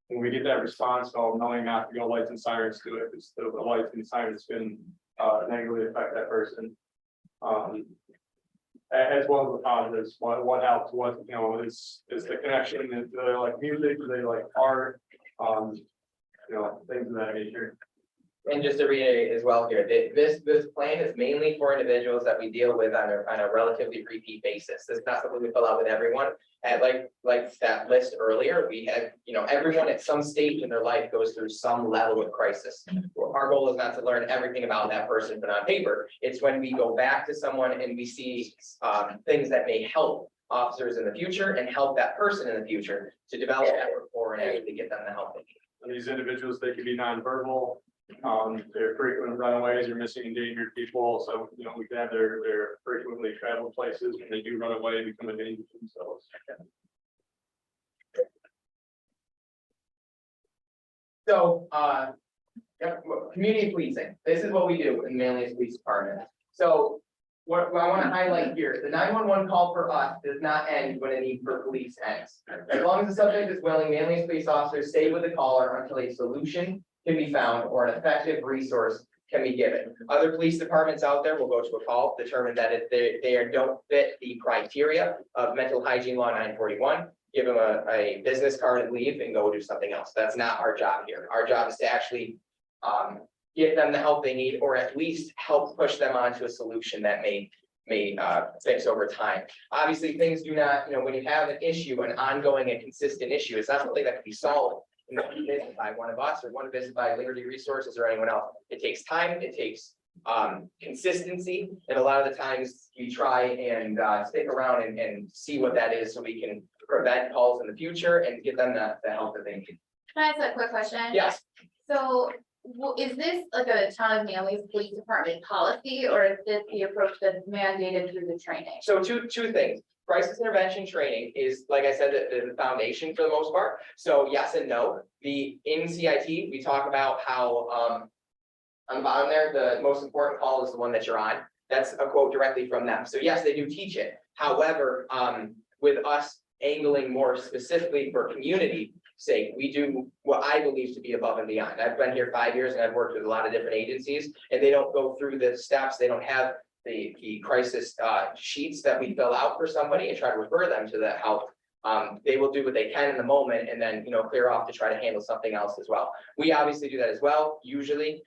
when we get that response call, knowing not to go lights and sirens to it, because the lights and sirens can negatively affect that person. As well as the positives, what helps, what is the connection, is they like music, do they like art, things of that nature. And just to reiterate as well here, this plan is mainly for individuals that we deal with on a relatively repeat basis. This is not something we fill out with everyone. And like that list earlier, we had, everyone at some stage in their life goes through some level of crisis. Our goal is not to learn everything about that person, but on paper, it's when we go back to someone and we see things that may help officers in the future and help that person in the future to develop that rapport and actually get them the help they need. And these individuals, they can be nonverbal. They're frequent runaways or missing endangered people. So, we can have their frequently traveled places when they do run away and become a danger to themselves. So, community policing, this is what we do in Manlius Police Department. So what I want to highlight here, the 911 call for us does not end when a need for police ends. As long as the subject is willing, Manlius police officers stay with the caller until a solution can be found or an effective resource can be given. Other police departments out there will go to a call, determine that if they don't fit the criteria of mental hygiene law 941, give them a business card and leave and go do something else. That's not our job here. Our job is to actually give them the help they need, or at least help push them onto a solution that may fix over time. Obviously, things do not, when you have an issue, an ongoing and consistent issue, it's not something that can be solved by one of us or one visit by Liberty Resources or anyone else. It takes time, it takes consistency, and a lot of the times we try and stick around and see what that is so we can prevent calls in the future and give them the help that they need. Can I ask a quick question? Yes. So is this like a town of Manlius Police Department policy, or is this the approach that's mandated through the training? So two things. Crisis intervention training is, like I said, the foundation for the most part. So yes and no. In CIT, we talk about how on the bottom there, the most important call is the one that you're on. That's a quote directly from them. So yes, they do teach it. However, with us angling more specifically for community sake, we do what I believe to be above and beyond. I've been here 5 years and I've worked with a lot of different agencies, and they don't go through the steps. They don't have the crisis sheets that we fill out for somebody and try to refer them to the help. They will do what they can in the moment and then, clear off to try to handle something else as well. We obviously do that as well. Usually,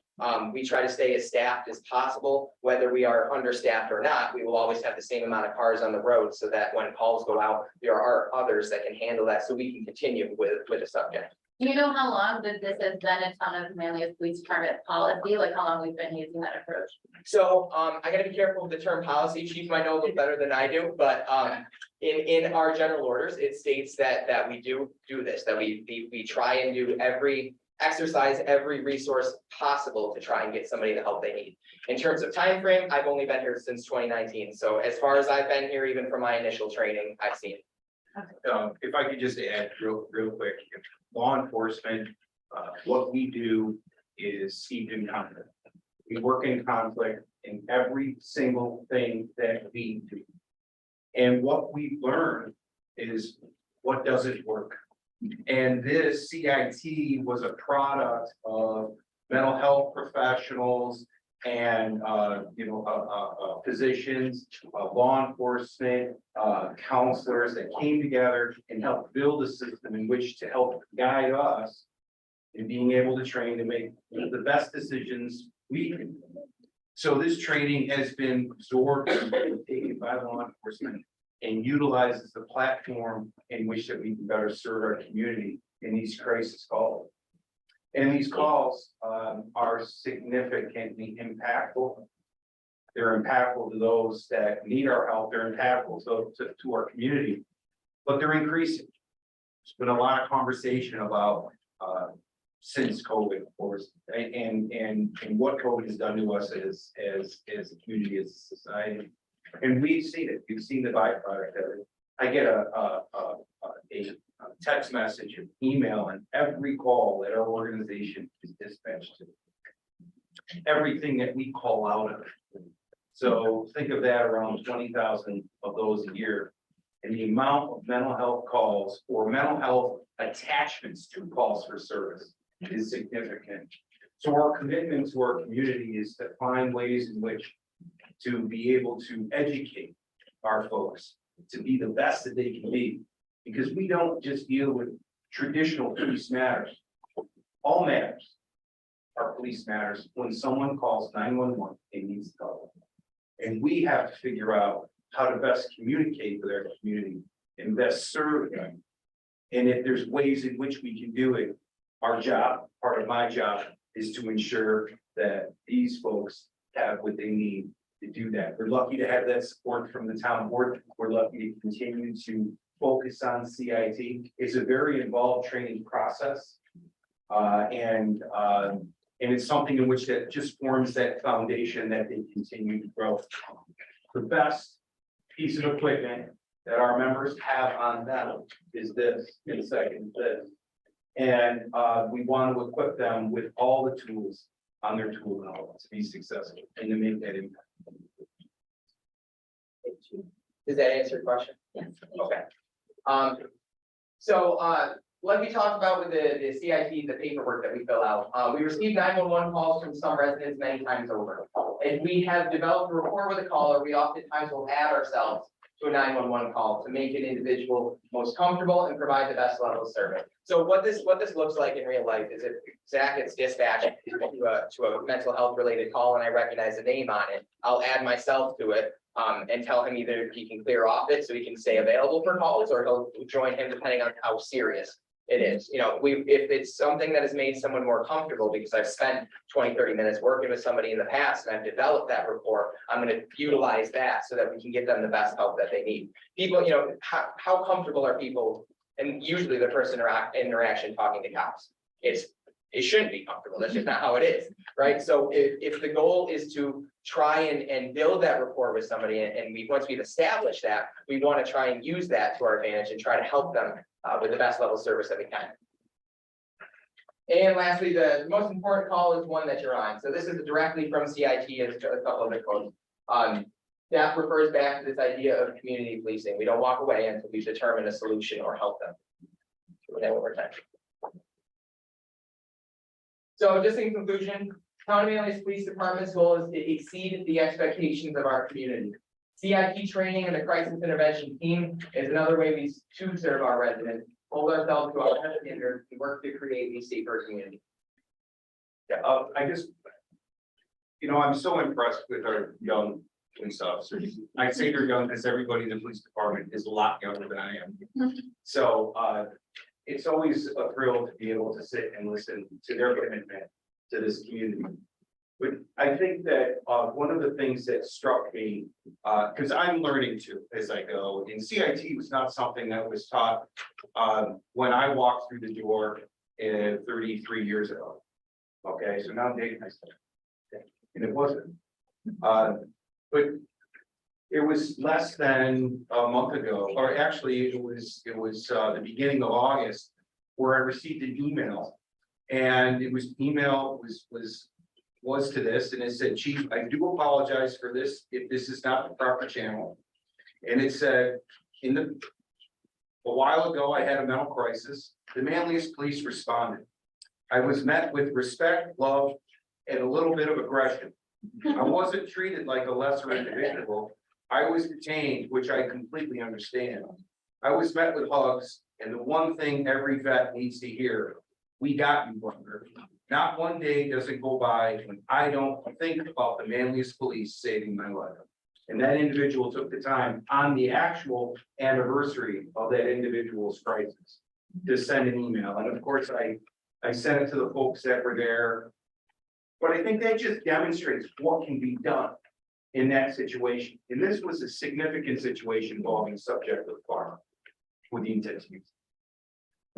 we try to stay as staffed as possible, whether we are understaffed or not. We will always have the same amount of cars on the road so that when calls go out, there are others that can handle that so we can continue with the subject. Do you know how long that this has been a town of Manlius Police Department policy? Like how long we've been using that approach? So I gotta be careful with the term policy. Chief might know a little better than I do, but in our general orders, it states that we do this, that we try and do exercise every resource possible to try and get somebody the help they need. In terms of time frame, I've only been here since 2019. So as far as I've been here, even from my initial training, I've seen it. If I could just add real quick, law enforcement, what we do is steeped in conflict. We work in conflict in every single thing that we do. And what we learn is what doesn't work. And this CIT was a product of mental health professionals and, physicians, law enforcement, counselors that came together and helped build a system in which to help guide us in being able to train to make the best decisions we can. So this training has been absorbed and taken by law enforcement and utilizes the platform in which that we can better serve our community in these crisis calls. And these calls are significantly impactful. They're impactful to those that need our help. They're impactful to our community, but they're increasing. There's been a lot of conversation about since COVID, of course, and what COVID has done to us as a community, as a society. And we've seen it. We've seen the byproduct of it. I get a text message, an email, and every call that our organization is dispatched to. Everything that we call out of. So think of that, around 20,000 of those a year. And the amount of mental health calls or mental health attachments to calls for service is significant. So our commitment to our community is to find ways in which to be able to educate our folks to be the best that they can be. Because we don't just deal with traditional police matters. All matters are police matters. When someone calls 911, they need to call. And we have to figure out how to best communicate with our community and best serve them. And if there's ways in which we can do it, our job, part of my job, is to ensure that these folks have what they need to do that. We're lucky to have that support from the town board. We're lucky to continue to focus on CIT. It's a very involved training process. And it's something in which that just forms that foundation that they continue to grow. The best piece of equipment that our members have on them is this, in a second, this. And we want to equip them with all the tools on their tool belt to be successful and to make that impact. Does that answer your question? Yes. Okay. Like we talked about with the CIP, the paperwork that we fill out, we receive 911 calls from some residents many times over. And we have developed a rapport with a caller. We oftentimes will add ourselves to a 911 call to make an individual most comfortable and provide the best level of service. So what this looks like in real life is if Zach gets dispatched to a mental health related call and I recognize a name on it, I'll add myself to it. And tell him either he can clear off it so he can stay available for calls, or he'll join him depending on how serious it is. You know, if it's something that has made someone more comfortable because I've spent 20-30 minutes working with somebody in the past and I've developed that rapport, I'm going to utilize that so that we can get them the best help that they need. People, you know, how comfortable are people? And usually the first interaction talking to cops, it shouldn't be comfortable. That's just not how it is, right? So if the goal is to try and build that rapport with somebody, and once we've established that, we want to try and use that to our advantage and try to help them with the best level of service that we can. And lastly, the most important call is one that you're on. So this is directly from CIT as a couple of the quotes. That refers back to this idea of community policing. We don't walk away until we determine a solution or help them. Over time. So just in conclusion, Town of Manlius Police Department's goal is to exceed the expectations of our community. CIT training and the crisis intervention team is another way we to serve our residents, hold ourselves to our standards, and work to create a safer community. Yeah, I guess, I'm so impressed with our young police officers. I say they're young because everybody in the police department is a lot younger than I am. So it's always a thrill to be able to sit and listen to their commitment to this community. But I think that one of the things that struck me, because I'm learning too as I go, and CIT was not something that was taught when I walked through the door 33 years ago. Okay, so now I'm dating myself. And it wasn't. But it was less than a month ago, or actually it was the beginning of August, where I received an email. And it was email was to this, and it said, "Chief, I do apologize for this if this is not the proper channel." And it said, a while ago, I had a mental crisis. The Manlius police responded. I was met with respect, love, and a little bit of aggression. I wasn't treated like a lesser individual. I was detained, which I completely understand. I was met with hugs, and the one thing every vet needs to hear, we got you, brother. Not one day does it go by when I don't think about the Manlius police saving my life. And that individual took the time on the actual anniversary of that individual's crisis to send an email. And of course, I sent it to the folks that were there. But I think that just demonstrates what can be done in that situation. And this was a significant situation involving the subject of the farm with the intent to use.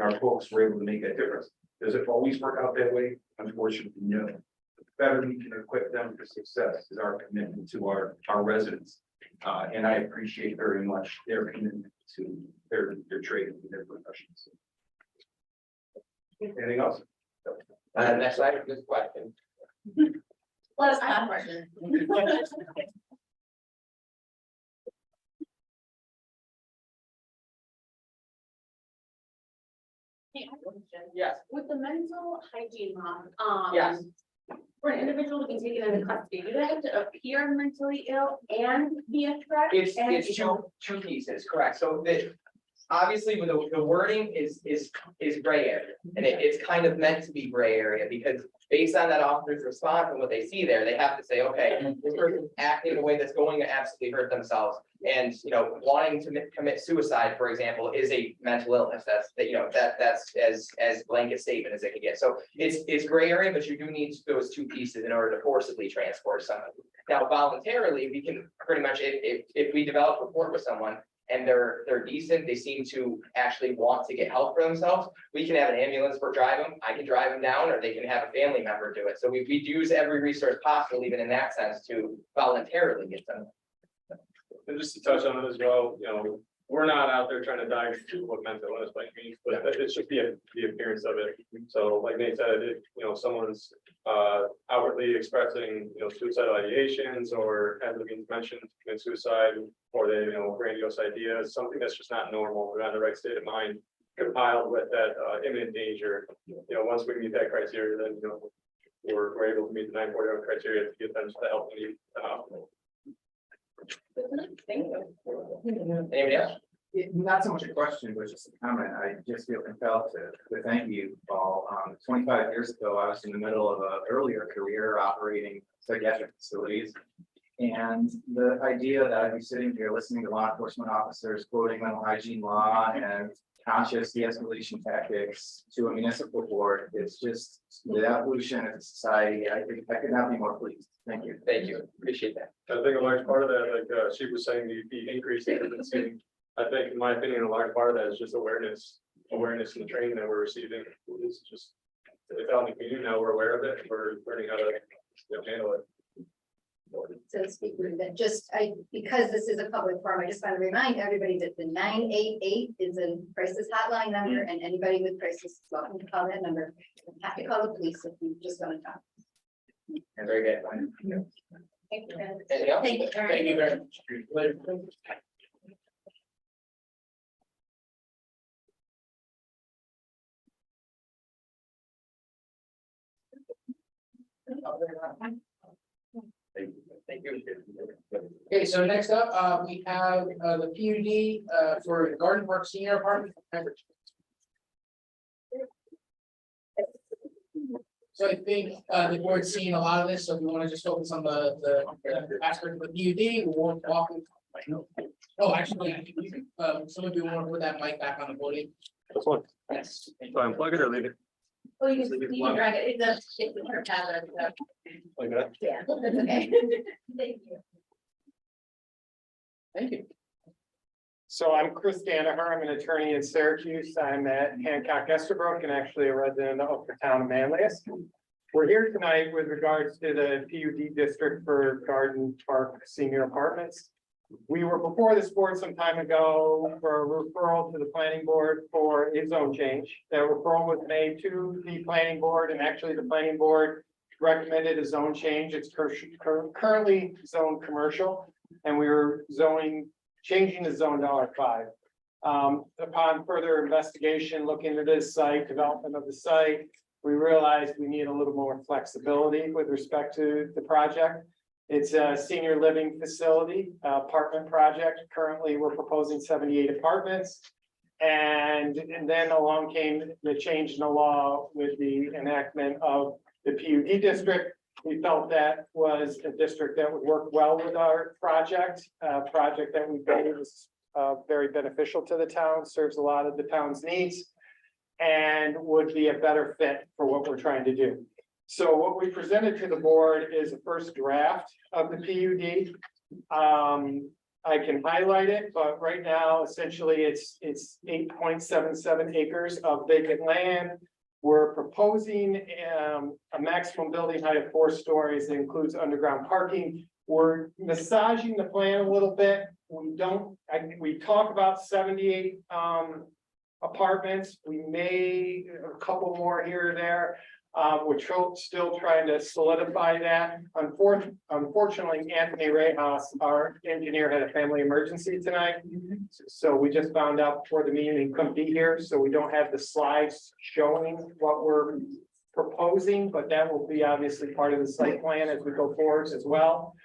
Our folks were able to make that difference. Does it always work out that way? Unfortunately, no. The better we can equip them for success is our commitment to our residents. And I appreciate very much their commitment to their trade and their professions. Anything else? Next slide, this question. Let us have a question. Yes, With the mental hygiene law, yes. for an individual to be taken into custody, do they have to appear mentally ill and be a threat? It's two pieces, correct, so obviously, with the wording is gray area, and it's kind of meant to be gray area, because based on that officer's response and what they see there, they have to say, okay, this person's acting in a way that's going to absolutely hurt themselves. And, wanting to commit suicide, for example, is a mental illness. That's as blanket statement as it can get. So it's gray area, but you do need those two pieces in order to forcibly transport someone. Now, voluntarily, we can pretty much, if we develop rapport with someone and they're decent, they seem to actually want to get help for themselves, we can have an ambulance for drive them. I can drive them down, or they can have a family member do it. So we use every resource possible, even in that sense, to voluntarily get them. And just to touch on it as well, we're not out there trying to diagnose what mental illness might mean, but it's just the appearance of it. So like Nate said, if someone's outwardly expressing suicidal ideations, or as Levine's mentioned, commit suicide, or they grandiose ideas, something that's just not normal, they're not in the right state of mind, compiled with that imminent danger. Once we meet that criteria, then we're able to meet the 941 criteria to get them to the help they need. Thank you. Anybody else? Not so much a question, but just a comment. I just feel compelled to thank you all. 25 years ago, I was in the middle of an earlier career operating psychiatric facilities. And the idea that I'd be sitting here listening to law enforcement officers quoting mental hygiene law and conscious de-escalation tactics to a municipal board, it's just the evolution of society. I could not be more pleased. Thank you. Thank you. Appreciate that. I think a large part of that, like she was saying, the increase in incidences, I think, in my opinion, a large part of that is just awareness in the training that we're receiving. It's just, it's out in the community now, we're aware of it, we're learning how to handle it. So to speak, because this is a public forum, I just want to remind everybody that the 988 is a crisis hotline number, and anybody with crisis is welcome to call that number. You have to call the police if you just want to talk. Very good. Thank you. Anything else? Thank you. Thank you very much. Thank you. Okay, so next up, we have the PUD for Garden Park Senior Apartment. So I think the board's seen a lot of this, so we want to just focus on the aspect of the PUD. We won't walk. Oh, actually, I think some of you want to put that mic back on the podium. That's one. Yes. So unplug it or leave it? Well, you can drag it. It's the water tablet, so, Like that? yeah, that's okay. Thank you. Thank you. So I'm Chris Danaher. I'm an attorney in Syracuse. I'm at Hancock Estabrook and actually a resident of the town of Manlius. We're here tonight with regards to the PUD district for Garden Park Senior Apartments. We were before this board some time ago for a referral to the planning board for a zone change. That referral was made to the planning board, and actually the planning board recommended a zone change. It's currently zoned commercial, and we were changing the zone to R5. Upon further investigation, looking at this site, development of the site, we realized we need a little more flexibility with respect to the project. It's a senior living facility, apartment project. Currently, we're proposing 78 apartments. And then along came the change in the law with the enactment of the PUD district. We felt that was a district that would work well with our project, a project that we believe is very beneficial to the town, serves a lot of the town's needs, and would be a better fit for what we're trying to do. So what we presented to the board is a first draft of the PUD. I can highlight it, but right now, essentially, it's 8.77 acres of vacant land. We're proposing a maximum building height of 4 stories that includes underground parking. We're massaging the plan a little bit. We talk about 78 apartments. We may a couple more here or there. We're still trying to solidify that. Unfortunately, Anthony Reyes, our engineer, had a family emergency tonight. So we just found out before the meeting he couldn't be here, so we don't have the slides showing what we're proposing, but that will be obviously part of the site plan as we go forward as well.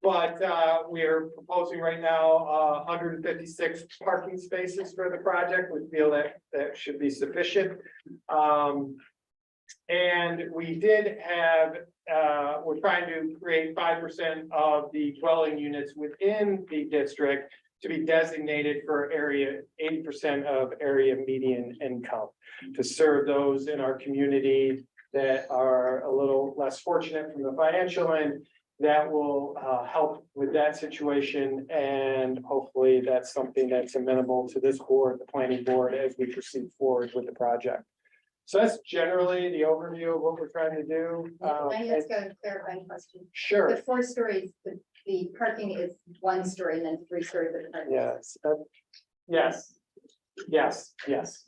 But we're proposing right now 156 parking spaces for the project. We feel that should be sufficient. And we did have, we're trying to create 5% of the dwelling units within the district to be designated for area, 80% of area median income, to serve those in our community that are a little less fortunate from the financial end. That will help with that situation, and hopefully that's something that's amenable to this board, the planning board, as we proceed forward with the project. So that's generally the overview of what we're trying to do. I just got a clarifying question. Sure. The 4 stories, the parking is 1 story and then 3 stories of parking. Yes. Yes.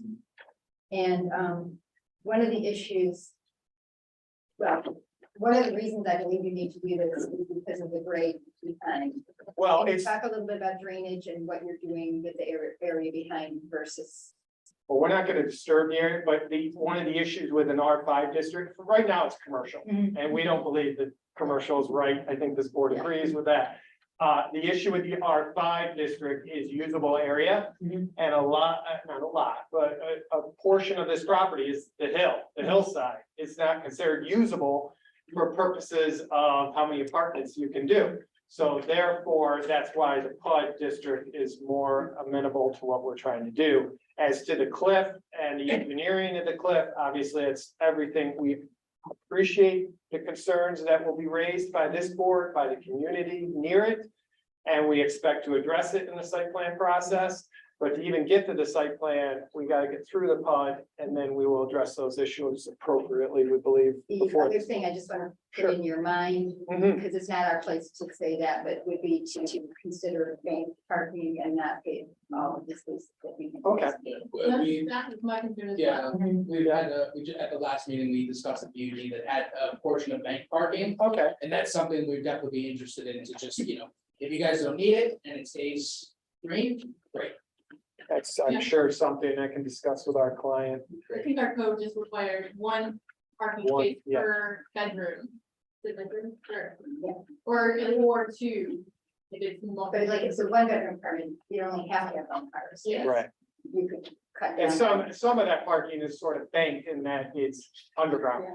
And one of the issues, well, one of the reasons I believe you need to do this is because of the grade behind. Well, Can you it's, talk a little bit about drainage and what you're doing with the area behind versus. well, we're not going to disturb the area, but one of the issues with an R5 district, right now it's commercial. And we don't believe that commercial is right. I think this board agrees with that. The issue with the R5 district is usable area, and not a lot, but a portion of this property is the hillside. It's not considered usable for purposes of how many apartments you can do. So therefore, that's why the PUD district is more amenable to what we're trying to do. As to the cliff and the engineering of the cliff, obviously it's everything. We appreciate the concerns that will be raised by this board, by the community near it. And we expect to address it in the site plan process. But to even get to the site plan, we got to get through the PUD, and then we will address those issues appropriately, we believe. The other thing I just want to put in your mind, because it's not our place to say that, but would be to consider bank parking and not pay all of this. Okay. That was my concern as well. We've had, at the last meeting, we discussed a PUD that had a portion of bank parking. Okay. And that's something we'd definitely be interested in, to just, if you guys don't need it and it stays green, great. That's, I'm sure, something I can discuss with our client. I think our code just requires 1 parking One, space yeah. per bedroom. Is it bedroom? Sure. Yeah. Or 2. If it's multiple. But like it's a 1-bedroom apartment, you only have to have 1 car. So Yeah. Right. you could cut down. And some of that parking is sort of banked in that it's underground.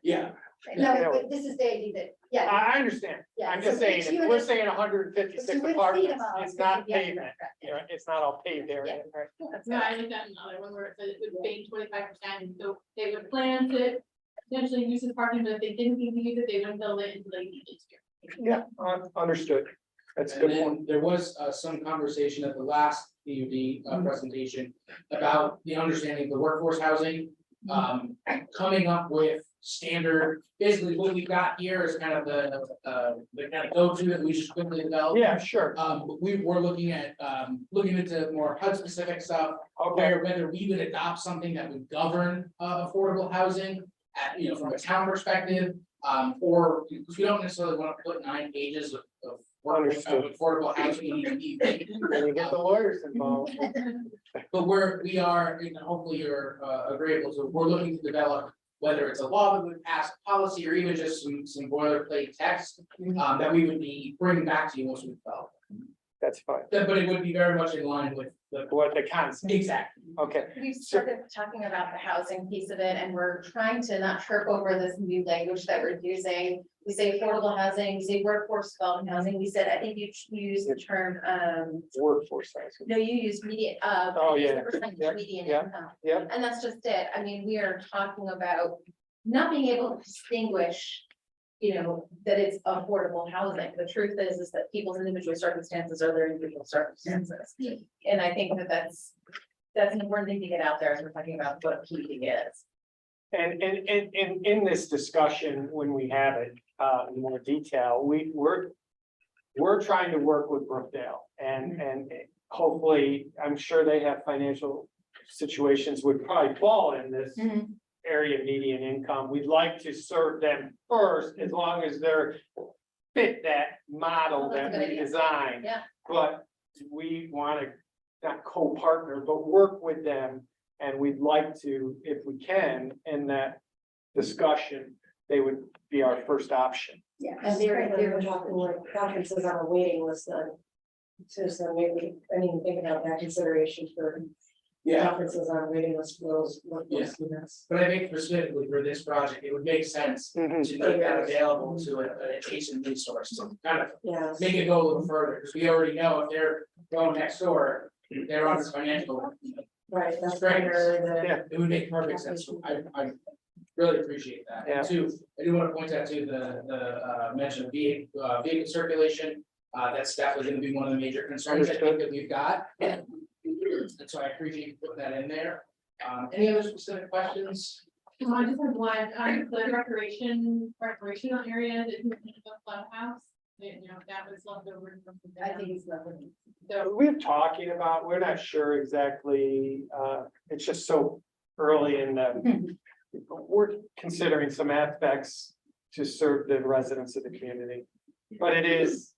Yeah. No, but this is the idea that, yeah. I understand. Yeah, I'm just so saying, each if we're unit- saying but 156 you wouldn't see apartments, them all, it's so not you'd be on the pavement. track. It's not all paved area, right? No, I understand another one where it said it would pay 25%, so they would plan to potentially use this parking, but if they didn't need to use it, they wouldn't build it until they needed to. Yeah, understood. That's a And good point. then there was some conversation at the last PUD presentation about the understanding of the workforce housing. Coming up with standard, basically what we got here is kind of the kind of go-to that we should quickly develop. Yeah, sure. But we were looking at, looking into more HUD specific stuff, Okay, whether we would adopt something that would govern affordable housing at, from a town perspective. Or because we don't necessarily want to put 9 pages of Understood. affordable housing in each. when you get the lawyers involved. But we are, hopefully you're agreeable, so we're looking to develop whether it's a law that would pass policy or even just some boilerplate text, that we would be bringing back to you once we felt. That's fine. But it would be very much in line with the. What the concept, Exactly. okay. We've started talking about the housing piece of it, and we're trying to not trip over this new language that we're using. We say affordable housing, we say workforce development housing, we said, I think you use the term, Workforce housing. no, you use median, Oh, yeah. percentage Yeah, median yeah, income. yeah. And that's just it, I mean, we are talking about not being able to distinguish, you know, that it's affordable housing. The truth is that people's individual circumstances are their individual circumstances. And I think that that's an important thing to get out there as we're talking about what PUD is. And in this discussion, when we have it in more detail, we're trying to work with Brookdale and hopefully, I'm sure they have financial situations would probably fall in this area median income. We'd like to serve them first, as long as they're fit that model that we designed. Yeah. But we want to not co-partner, but work with them. And we'd like to, if we can, in that discussion, they would be our first option. Yeah. And they're talking like conferences on a waiting list then. So maybe, I mean, think about that consideration for conferences on a waiting list for those workforce units. But I think specifically for this project, it would make sense to make that available to an adjacent resource, to kind of Yeah. make it go a little further, because we already know if they're going next door, they're on this financial. Right, that's Strengths. primarily the. Yeah. It would make perfect sense, so I really appreciate that. Yeah. And two, I do want to point out to the mention of vehicle circulation, that's definitely gonna be one of the major concerns I think that we've got. And so I appreciate you putting that in there. Any other specific questions? I just have one, the recreational area that you mentioned, the clubhouse, you know, that was left over from. I think it's lovely. So, We're talking about, we're not sure exactly, it's just so early in the. We're considering some aspects to serve the residents of the community. But it is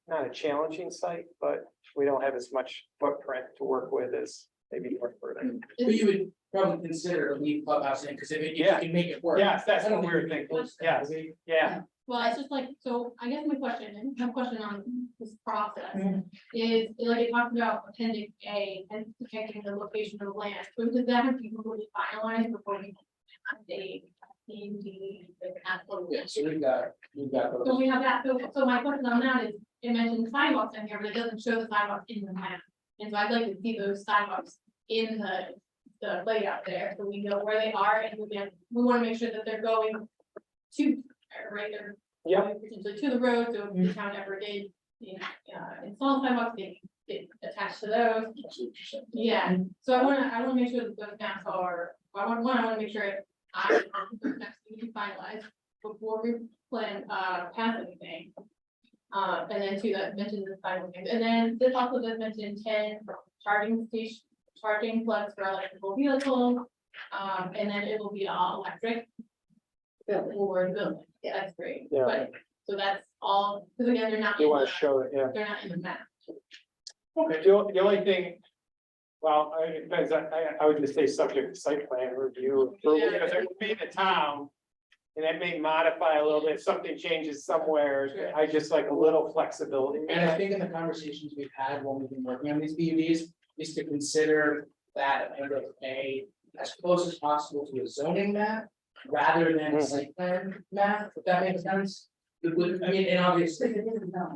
not a challenging site, but we don't have as much footprint to work with as maybe North Burton. But you would probably consider a lead clubhouse in, because if you Yeah. can make it work. Yes, that's I don't what we were think thinking, yes, yeah. well, it's just like, so I guess my question on this process is, like, it talks about appendix A and protecting the location of land. So does that have to be completely finalized before we update the actual? Yeah, so we've got So those. we have that, so my question on that is, it mentions sidewalks in here, but it doesn't show the sidewalks in the map. And so I'd like to see those sidewalks in the layout there, so we know where they are, and we wanna make sure that they're going to, right, they're Yeah. going potentially to the road, so if the town ever did, you know, install sidewalks, they get attached to those. Yeah, so I wanna make sure that those maps are, I wanna make sure those maps need to be finalized before we plan, pass anything. And then two, that mentions the final things, and then this also does mention 10 charging plugs for electrical vehicles. And then it will be all electric. For the building, yeah, that's great, Yeah. but, so that's all, because again, they're not. You in want the- to show it, yeah. They're not in the map. Okay, the only thing, well, it depends, I would just say subject to site plan review, approval, because it would be in the town. And that may modify a little bit, if something changes somewhere, I just like a little flexibility. And I think in the conversations we've had when we've been working on these PUDs, is to consider that appendix A as close as possible to a zoning map, rather than a site plan map, if that makes sense. It would, I mean, and obviously,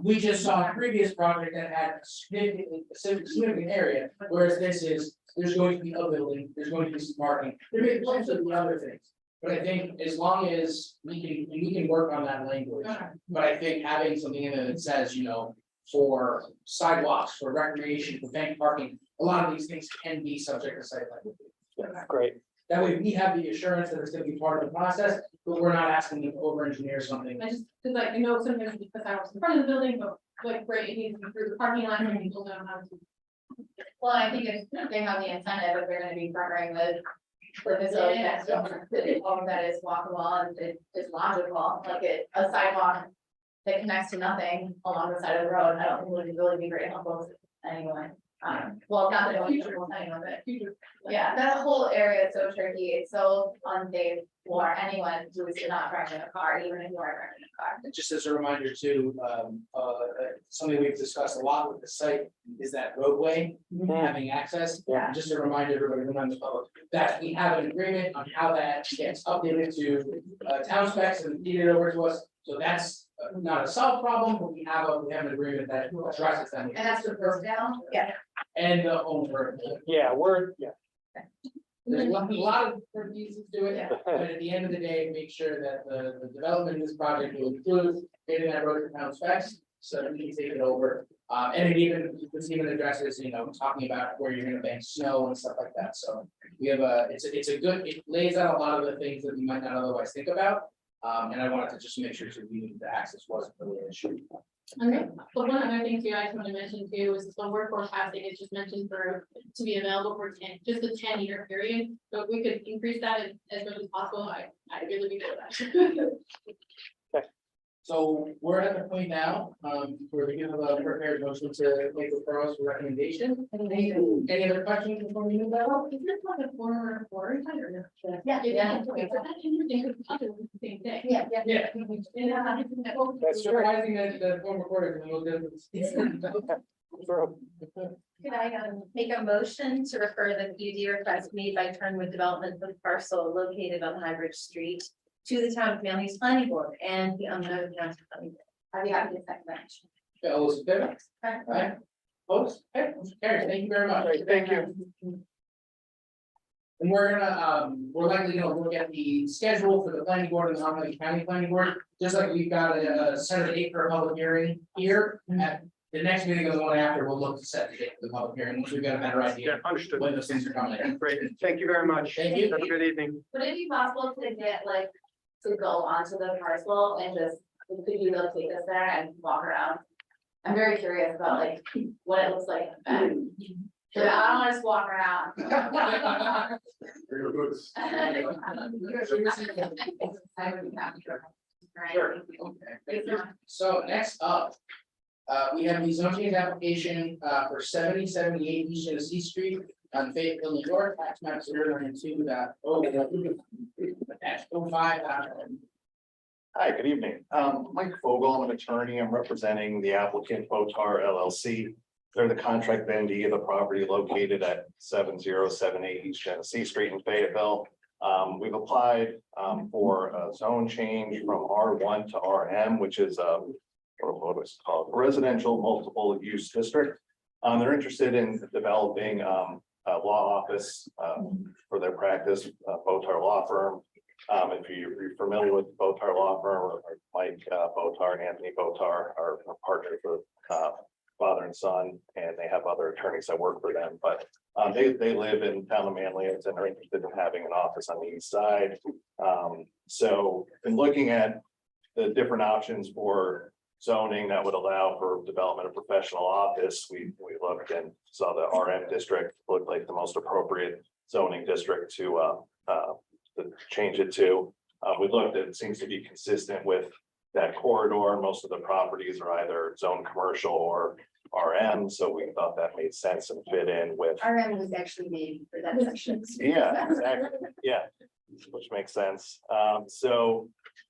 we just saw a previous project that had a significant area, whereas this is, there's going to be a building, there's going to be some parking, there may also be other things. But I think as long as we can work on that language, but I think having something in there that says, you know, for sidewalks, for recreation, for bank parking, a lot of these things can be subject to site plan. Great, That way we have the assurance that it's gonna be part of the process, but we're not asking them to over-engineer something. I just, cause like, I know sometimes we put sidewalks in front of the building, but like, great, it needs to be through the parking lot, and people know how to. Well, I think if they have the incentive, if they're gonna be partnering with facility next door, that all of that is walkable and it is logical, like a sidewalk that connects to nothing along the side of the road, I don't think would really be very helpful anyway. Well, not that future, anyone, but yeah, that whole area is so tricky. It's so unsafe for anyone who is not driving a car, even if you are driving a car. And just as a reminder too, something we've discussed a lot with the site is that roadway having access. Yeah. Just to remind everybody who runs the public, that we have an agreement on how that gets updated to town specs and deeded over to us. So that's not a solved problem, but we have an agreement that addresses them. And that's the first down? Yeah. And the owner. Yeah, There's a lot of different pieces to it, but at the end of the day, make sure that the development of this project will include getting that road to town specs. So that we can take it over, and this even addresses, talking about where you're gonna bank snow and stuff like that, so. We have it lays out a lot of the things that we might not otherwise think about. And I wanted to just make sure the access wasn't really an issue. Okay, but one other thing too, I just want to mention too, is the workforce housing is just mentioned to be available for just a 10-year period. So if we could increase that as much as possible, I'd really be good at that. So we're at the point now, where we have a prepared motion to make the pros recommendation. Any other questions before we move that on? Is this like a former quarry type or no? Yeah. Okay, so that's interesting, because the other was the same thing. Yeah. Yeah. That's true. Surprising that the former quarter is a little different. Could I make a motion to refer the PUD request made by Turnwood Development for the parcel located on High Bridge Street to the town of Manlius Planning Board and the unknown town planning board? I'd be happy to second that. All those in favor? Aye. Opposed? Okay, motion carries. Thank you very much. Thank you. And we're likely gonna look at the schedule for the planning board and the Honolulu County Planning Board, just like we've got a set a date for a public hearing here. At the next meeting of the one after, we'll look to set the date for the public hearing, once we've got a better Yeah, idea understood. when those things are coming in. Great. Thank you very much. Thank you. Have a good evening. Would it be possible to get to go onto the parcel and could you like take us there and walk around? I'm very curious about what it looks like. So I don't want to just walk around. I would be happy to. Sure. Okay. So next up, we have the zoning application for 7078 East Genesee Street on Fayetteville, New York, tax map 092.05. Hi, good evening. Mike Fogel, I'm an attorney. I'm representing the applicant Botar LLC. They're the contract vendee of the property located at 7078 East Genesee Street in Fayetteville. We've applied for a zone change from R1 to RM, which is what was called residential multiple use district. They're interested in developing a law office for their practice, Botar Law Firm. If you're familiar with Botar Law Firm, or Mike Botar and Anthony Botar are partners with father and son, and they have other attorneys that work for them, but they live in town of Manlius and are interested in having an office on the east side. So in looking at the different options for zoning that would allow for development of professional office, we looked and saw the RM district looked like the most appropriate zoning district to change it to. We looked at, it seems to be consistent with that corridor. Most of the properties are either zone commercial or RM, so we thought that made sense and fit in with. RM was actually made for that section. Yeah, exactly. Yeah, which makes sense.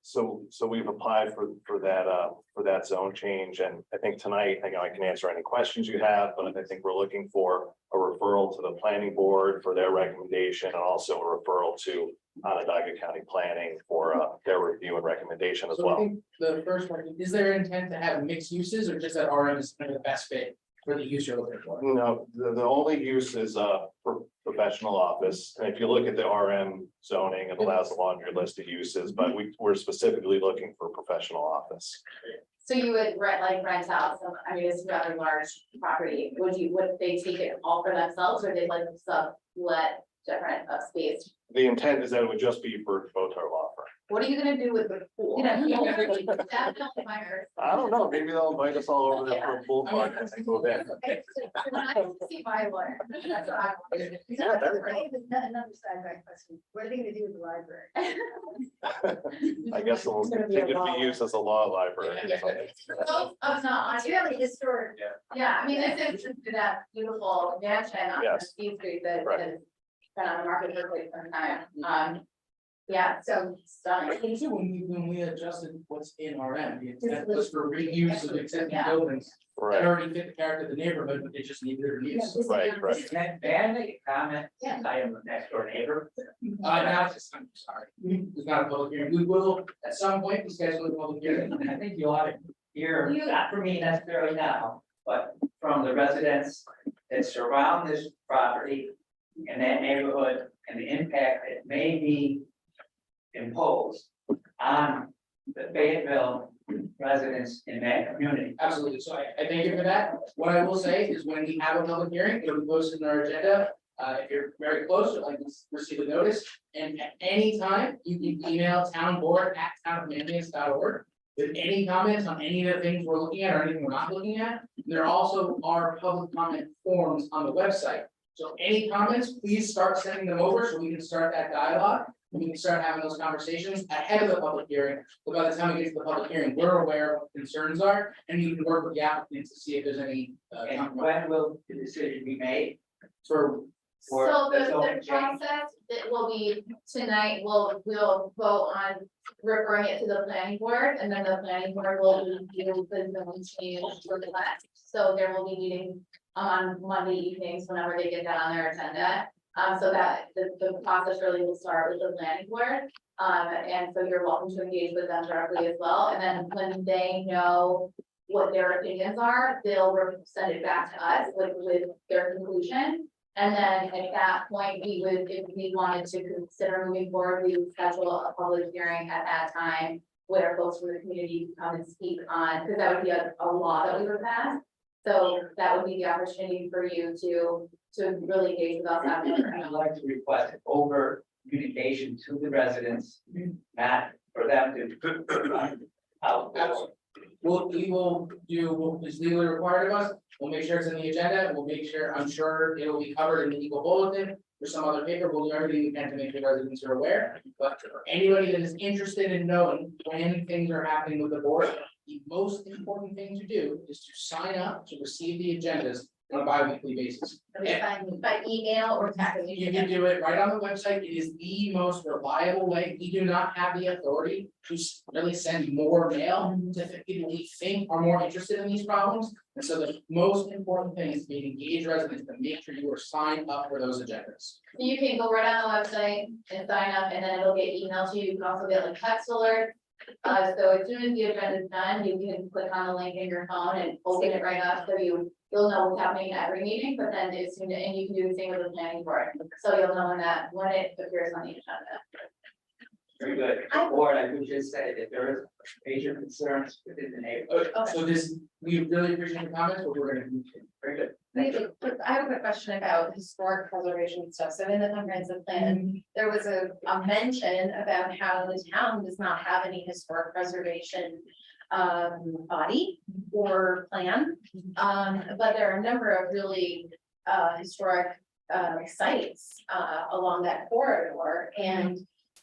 So we've applied for that zone change, and I think tonight, I can answer any questions you have, but I think we're looking for a referral to the planning board for their recommendation, and also a referral to Onondaga County Planning for their review and recommendation as So I well. think the first one, is there intent to have mixed uses, or just that RM is kind of the best fit for the use you're looking for? No, the only use is for professional office. And if you look at the RM zoning, it allows a laundry list of uses, but we're specifically looking for professional office. So you would rent out some, it's a rather large property. Would they take it all for themselves or they'd sublet different space. The intent is that it would just be for Botar law firm. What are you gonna do with the pool? You know, that's not fire. I don't know, maybe they'll invite us all over there for a pool party and go there. When I see my lawyer, that's what I want. Yeah, that'd be Another sidebar question, what are they gonna do with the library? I guess it'll It's gonna be continue a to law. be used as a law library. or something. Oh, no, It's really historic. yeah, I mean, it's that beautiful mansion on Yes. Steve Street that Right. has been on the market for quite some time. Yeah, so stunning. I think too, when we adjusted what's in RM, the intent was for reuse of existing buildings that Right, already fit the character of the neighborhood, but they just needed their use. right, right. May I make a comment? Yeah. I am a next door neighbor. Now, I'm sorry, it's not a public hearing, we will at some point be scheduling a public hearing. I think you ought to hear, not for me necessarily now, but from the residents that surround this property and that neighborhood and the impact it may be imposed on the Fayetteville residents in that community. Absolutely, so I thank you for that. What I will say is when we have a public hearing, it'll be posted in our agenda. If you're very close, you'd like to receive a notice, and at any time, you can email townboard@townofmanlius.org with any comments on any of the things we're looking at or anything we're not looking at. There also are public comment forms on the website. So any comments, please start sending them over so we can start that dialogue. We can start having those conversations ahead of the public hearing. So by the time we get to the public hearing, we're aware of what the concerns are, and you can work with the applicants to see if there's any. And compromise. when will the decision be made? For, For So the the zoning change? process, it will be tonight, we'll vote on referring it to the planning board, and then the planning board will review the zone change request. So there will be meetings on Monday evenings whenever they get that on their agenda. So that the process really will start with the planning board. And so you're welcome to engage with them directly as well, and then when they know what their opinions are, they'll send it back to us with their conclusion. And then at that point, we would, if we wanted to consider moving forward, we would schedule a public hearing at that time. Where folks from the community can come and speak on, because that would be a law that we would pass. So that would be the opportunity for you to really engage with us. I'd like to request over communication to the residents, not for them to. we will do what is legally required of us. We'll make sure it's in the agenda. We'll make sure, I'm sure it will be covered in the legal bulletin or some other paper. We'll do everything we can to make sure residents are aware. But for anybody that is interested in knowing when things are happening with the board, the most important thing to do is to sign up to receive the agendas on a bi-weekly basis. By email or text. You can do it right on the website. It is the most reliable way. We do not have the authority to really send more mail to people we think are more interested in these problems. And so the most important thing is to engage residents to make sure you are signed up for those agendas. You can go right on the website and sign up, and then it'll get emailed to you. You can also get like text alerts. So as soon as the agenda is done, you can click on the link in your phone and open it right up, so you'll know what's happening at every meeting, but then as soon, and you can do the same with the planning board. So you'll know when it appears on the agenda. Very good. Or I would just say that there is major concerns within the neighborhood. So we really appreciate the comments, but we're gonna. Very good. I have a question about historic preservation stuff. So in the comprehensive plan, there was a mention about how the town does not have any historic preservation body or plan. But there are a number of really historic sites along that corridor. And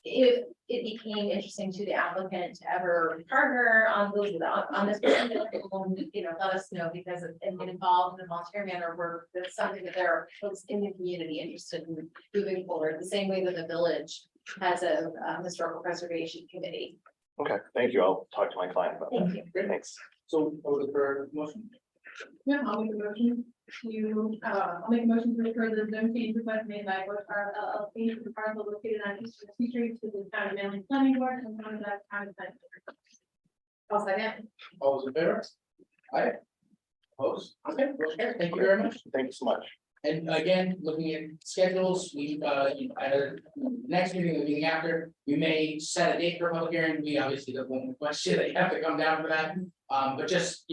if it became interesting to the applicant to ever partner on those, on this, let us know, because and get involved in a volunteer manner, where that's something that there are folks in the community interested in moving forward, the same way that the village has a historical preservation committee. Okay, thank you. I'll talk to my client about that. Thank you. Thanks. So over the motion. Yeah, I'll make a motion I'll make a motion to refer the zone change request made by Botar LLC to the parcel located on Eastern Sea Street to the town of Manlius planning board and one of that town of. I'll second. All those in favor? Aye. Opposed? Okay, motion carries. Thank you very much. Thank you so much. And again, looking at schedules, we, at our next meeting, the meeting after, we may set a date for a public hearing. We obviously don't want to question that you have to come down for that. But just,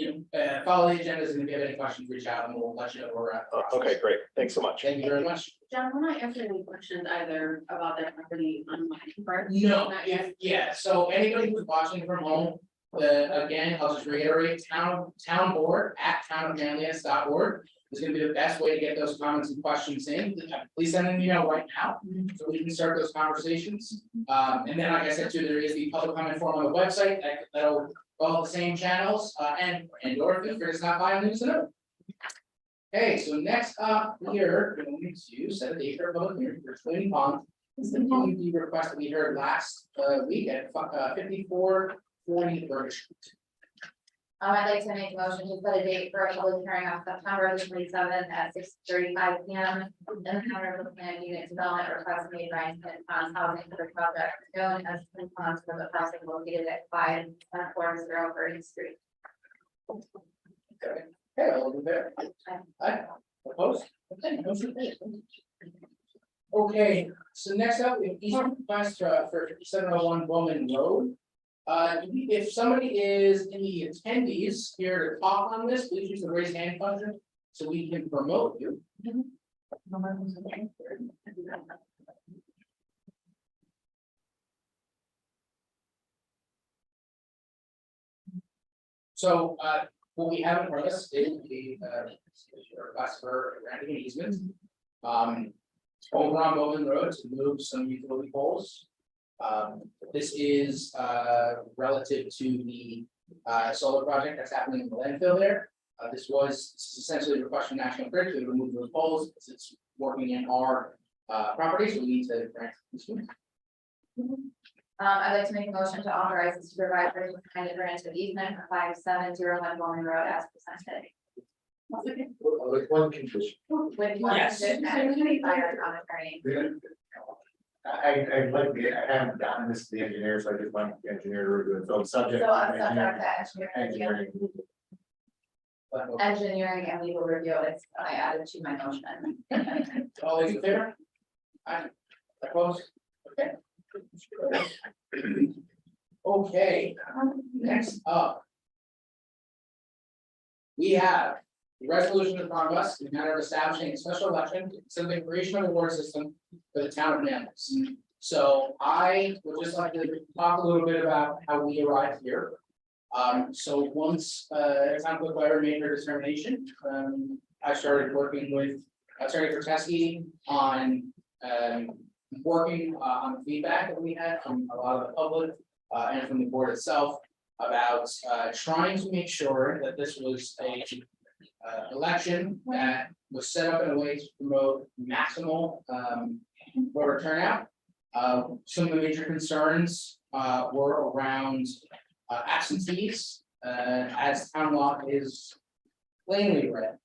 follow the agendas, and if you have any questions, reach out and we'll let you know where we're at. Okay, great. Thanks so much. Thank you very much. John, we're not answering any questions either about that property on my part. No, Not yet. yeah, so anybody who's watching from home, again, I'll just reiterate, town board at townofmanlius.org is gonna be the best way to get those comments and questions in. Please send them, right now, so we can start those conversations. And then, like I said too, there is the public comment form on the website that'll follow the same channels, and or if you're not buying news to know. Okay, so next up here, we're going to set a date for a public hearing for Twin Pond. This is the PUD request that we heard last week at 5440 Birch Street. I'd like to make a motion to set a date for a public hearing on September 27th at 6:35 p.m. in the County of Plan Unit Development request made by Twin Ponds Housing for the project known as Twin Ponds for the housing located at 540 Birch Street. Okay, all in there. Aye. Opposed? Okay, motion carries. Okay, so next up, we have easement request for 701 Bowman Road. If somebody is in the attendees here to talk on this, please use the raise hand function so we can promote you. So, what we have in front of us is the request for granting an easement. Over on Bowman Road to move some utility poles. This is relative to the solar project that's happening in the landfill there. This was essentially a request from National Grid to remove those poles, because it's working in our property, so we need to grant this one. I'd like to make a motion to authorize the supervisor to sign a grant of easement for 5701 Bowman Road as presented. With one condition. With one Yes. condition and to be fired on attorney. I'd like to get, I haven't gotten this to the engineer, so I just want the engineer to review it. So subject. So I'm subject to engineering. Engineering and legal review, it's, I added to my motion. All those in favor? Aye. Opposed? Okay. Okay, next up. We have the resolution in front of us, in the matter of establishing a special election, so the creation of a award system for the town of Manlius. So I would just like to talk a little bit about how we arrived here. So once, town clerk Claire made her determination, I started working with Attorney Korteski on, working on the feedback that we had from a lot of the public, and from the board itself about, trying to make sure that this was a election that was set up in a way to promote maximal, voter turnout. Some of the major concerns, were around absentees, as town law is plainly read.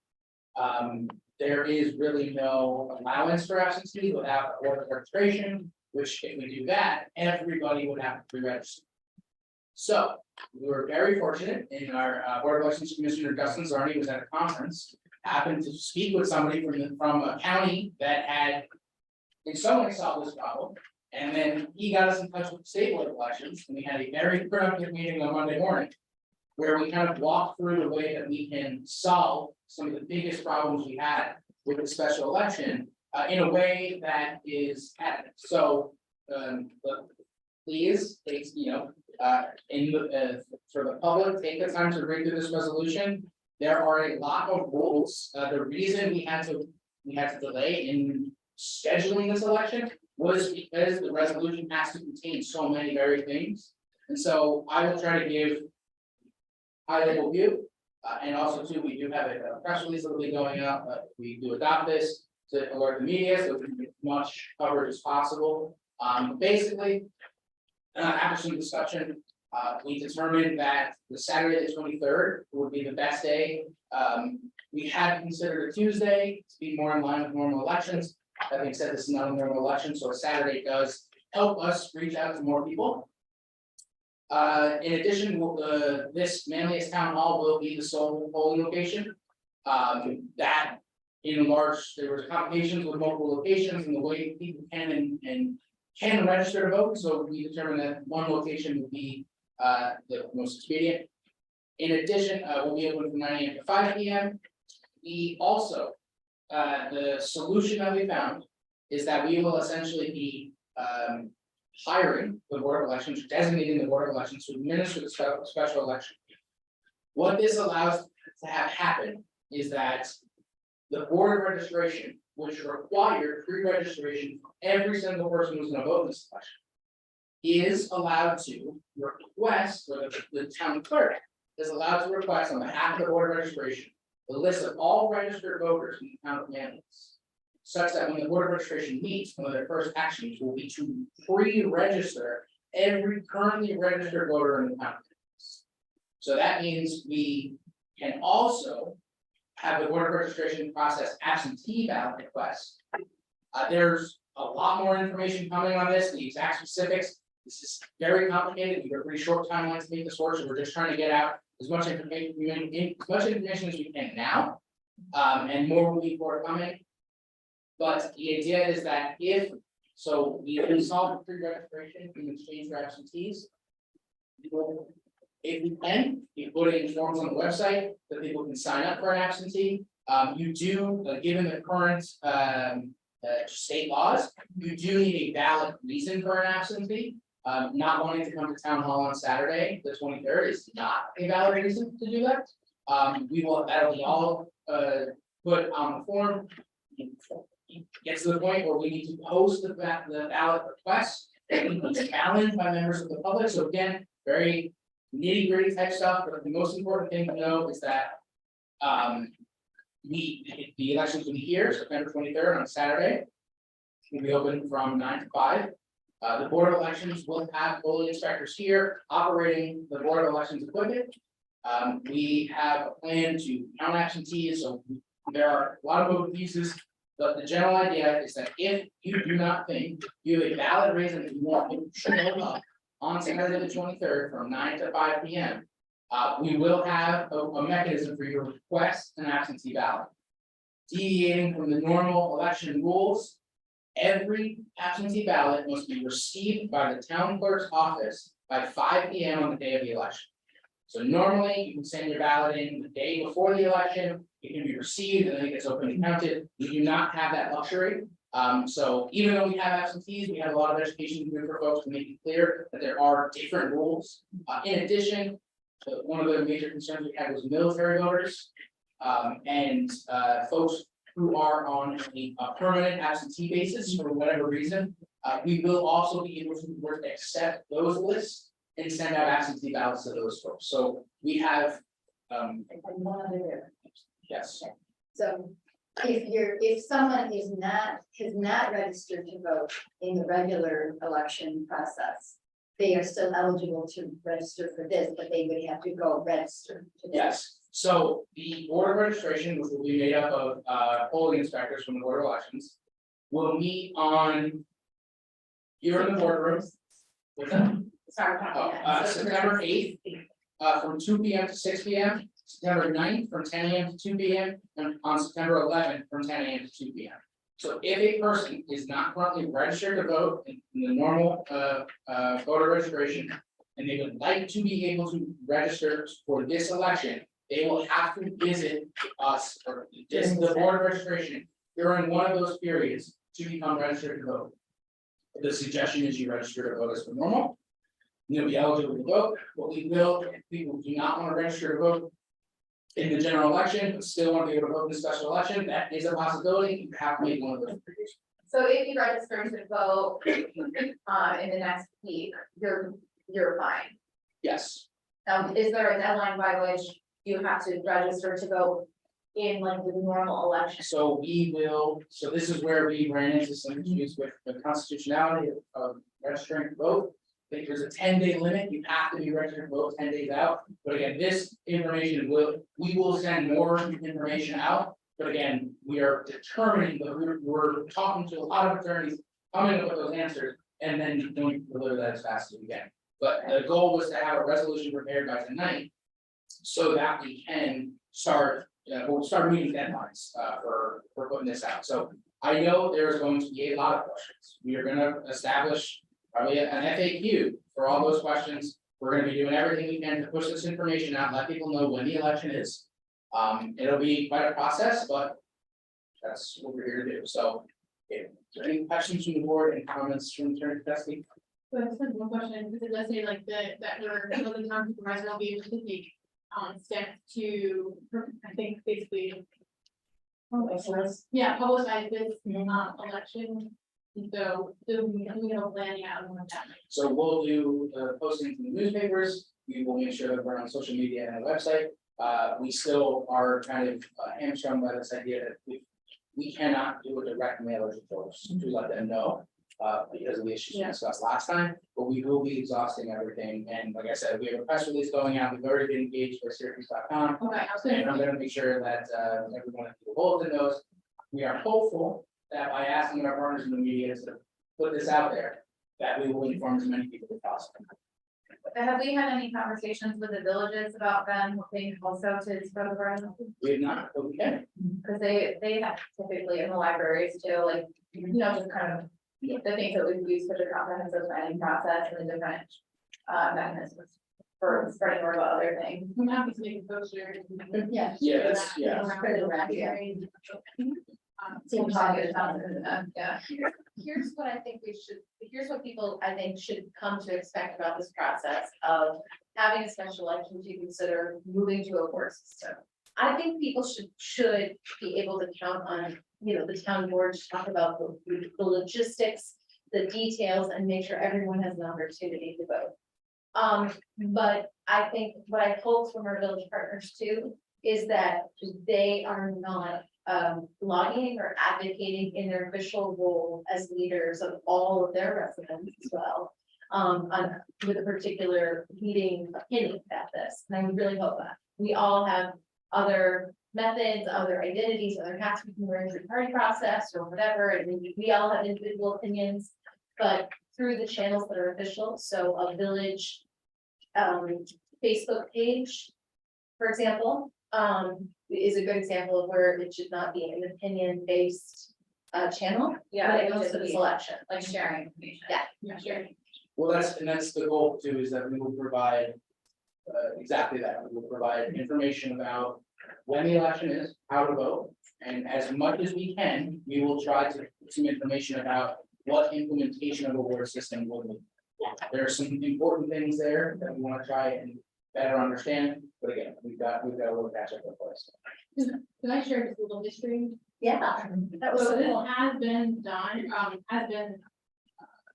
There is really no allowance for absentee without order of registration, which if we do that, everybody would have to be registered. So we were very fortunate in our Board of Elections Commissioner Dustin Zarni was at a conference, happened to speak with somebody from a county that had in some way solved this problem. And then he got us in touch with the state board of elections, and we had a very productive meeting on Monday morning, where we kind of walked through the way that we can solve some of the biggest problems we had with the special election, in a way that is adequate. So, please, take, for the public, take the time to read through this resolution. There are a lot of rules. The reason we had to delay in scheduling this election was because the resolution has to contain so many very things. And so I will try to give high level view. And also too, we do have a press release that will be going out, we do adopt this to alert the media, so we can get as much coverage as possible. Basically, after some discussion, we determined that the Saturday, the 23rd would be the best day. We had considered a Tuesday to be more in line with normal elections. That being said, this is not a normal election, so a Saturday does help us reach out to more people. In addition, this Manlius Town Hall will be the sole polling location. That there was complications with multiple locations and the way people can register to vote, so we determined that one location would be the most expedient. In addition, we'll be open from 9 AM to 5 PM. We also, the solution that we found is that we will essentially be hiring the Board of Elections, designating the Board of Elections to administer the special election. What this allows to have happen is that the Board of Registration, which required pre-registration for every single person who's gonna vote in this election, is allowed to request, or the town clerk is allowed to request on behalf of the Board of Registration, the list of all registered voters in the town of Manlius, such that when the Board of Registration meets, one of their first actions will be to pre-register every currently registered voter in the town. So that means we can also have the Board of Registration process absentee ballot requests. There's a lot more information coming on this, the exact specifics. This is very complicated. We've got pretty short timelines to make this work, so we're just trying to get out as much information as we can now. And more will be forthcoming. But the idea is that if we install pre-registration in exchange for absentees. If we can, we put in forms on the website that people can sign up for an absentee. You do, given the current state laws, you do need a valid reason for an absentee. Not wanting to come to town hall on Saturday, the 23rd, is not a valid reason to do that. That'll be all put on the form. Gets to the point where we need to post the ballot request, it can be challenged by members of the public, so again, very nitty gritty type stuff, but the most important thing to know is that. The elections will be here, September 23rd on Saturday. We'll be open from 9 to 5. The Board of Elections will have polling inspectors here operating the Board of Elections equipment. We have a plan to count absentees, so there are a lot of moving pieces. But the general idea is that if you do not think you have a valid reason that you want to show up on Saturday the 23rd from 9 to 5 PM, we will have a mechanism for you to request an absentee ballot. Deviating from the normal election rules, every absentee ballot must be received by the town clerk's office by 5 PM on the day of the election. So normally you can send your ballot in the day before the election, it can be received and then it gets open and counted. We do not have that luxury. So even though we have absentees, we have a lot of education to do for folks to make it clear that there are different rules. In addition, one of the major concerns we had was military voters. And folks who are on a permanent absentee basis for whatever reason. We will also be able to accept those lists and send out absentee ballots to those folks. So we have. Yes. So if someone has not registered to vote in the regular election process, they are still eligible to register for this, but they would have to go register. Yes, so the Board of Registration, which will be made up of polling inspectors from the Board of Elections, will meet on here in the boardroom with them. September 8th, from 2 PM to 6 PM, September 9th from 10 AM to 2 PM, and on September 11th from 10 AM to 2 PM. So if a person is not currently registered to vote in the normal voter registration, and they would like to be able to register for this election, they will have to visit us or the Board of Registration during one of those periods to become registered to vote. The suggestion is you register to vote as per normal. You'll be eligible to vote. What we will, if people do not want to register to vote in the general election, but still want to be able to vote in the special election, that is a possibility. You have to make one of those. So if you register to vote in the next week, you're fine. Yes. Is there a deadline by which you have to register to vote in like the normal election? So this is where we ran into some issues with the constitutionality of registering to vote. I think there's a 10-day limit, you have to be registered to vote 10 days out, but again, this information we will send more information out. But again, we are determining that we're talking to a lot of attorneys, coming up with those answers, and then doing deliver that as fast as we can. But the goal was to have a resolution prepared by tonight, so that we can start we'll start meeting deadlines, for putting this out. So I know there's going to be a lot of questions. We are gonna establish probably an FAQ for all those questions. We're gonna be doing everything we can to push this information out, let people know when the election is. It'll be quite a process, but that's what we're here to do. So if there are any questions from the board and comments from Attorney Tessie? So I just have one question, because it does say like that the town supervisor will be able to take, steps to, I think, basically. Yeah, publicize this, election, and so, we have a plan, yeah, on what that. So we'll do the postings in the newspapers, we will make sure that we're on social media and the website. We still are kind of hamstrung by this idea that we cannot do a direct mailer to folks to let them know. Because of the issues we discussed last time, but we will be exhausting everything, and like I said, we have a press release going out, we've already been engaged with Syracuse.com. Okay, I was And gonna, I'm gonna make sure that everyone at the bulletin knows, we are hopeful that by asking our partners in the media to put this out there, that we will inform as many people as possible. Have we had any conversations with the villages about them hoping also to spread the word? We have not, but we can. Because they have typically in the libraries too, like, just kind of the things that we've used for the comprehensive planning process and the different mechanisms for spreading word about other things. I'm happy to make a poster. Yeah. Yes, yeah. Spread it around here. Seems like it's not good enough, yeah. Here's what I think here's what people, I think, should come to expect about this process of having a special election to consider moving to a board system. I think people should be able to count on, the town board to talk about the logistics, the details, and make sure everyone has an opportunity to vote. But I think what I hope from our village partners too, is that they are not lobbying or advocating in their official role as leaders of all of their residents as well. With a particular leading opinion about this, and I really hope that we all have other methods, other identities, other hats we can wear through the party process or whatever, and we all have individual opinions, but through the channels that are official, so a village Facebook page, for example, is a good example of where it should not be an opinion-based channel. Yeah, but it it also comes to the be- selection. Like sharing information. Yeah. Yeah, sharing. Well, that's the goal too, is that we will provide exactly that. We will provide information about when the election is, how to vote. And as much as we can, we will try to put some information about what implementation of a award system will be. There are some important things there that we want to try and better understand, but again, we've got a little catch up with us. Can I share just a little history? Yeah, that was So so this cool. has been done, has been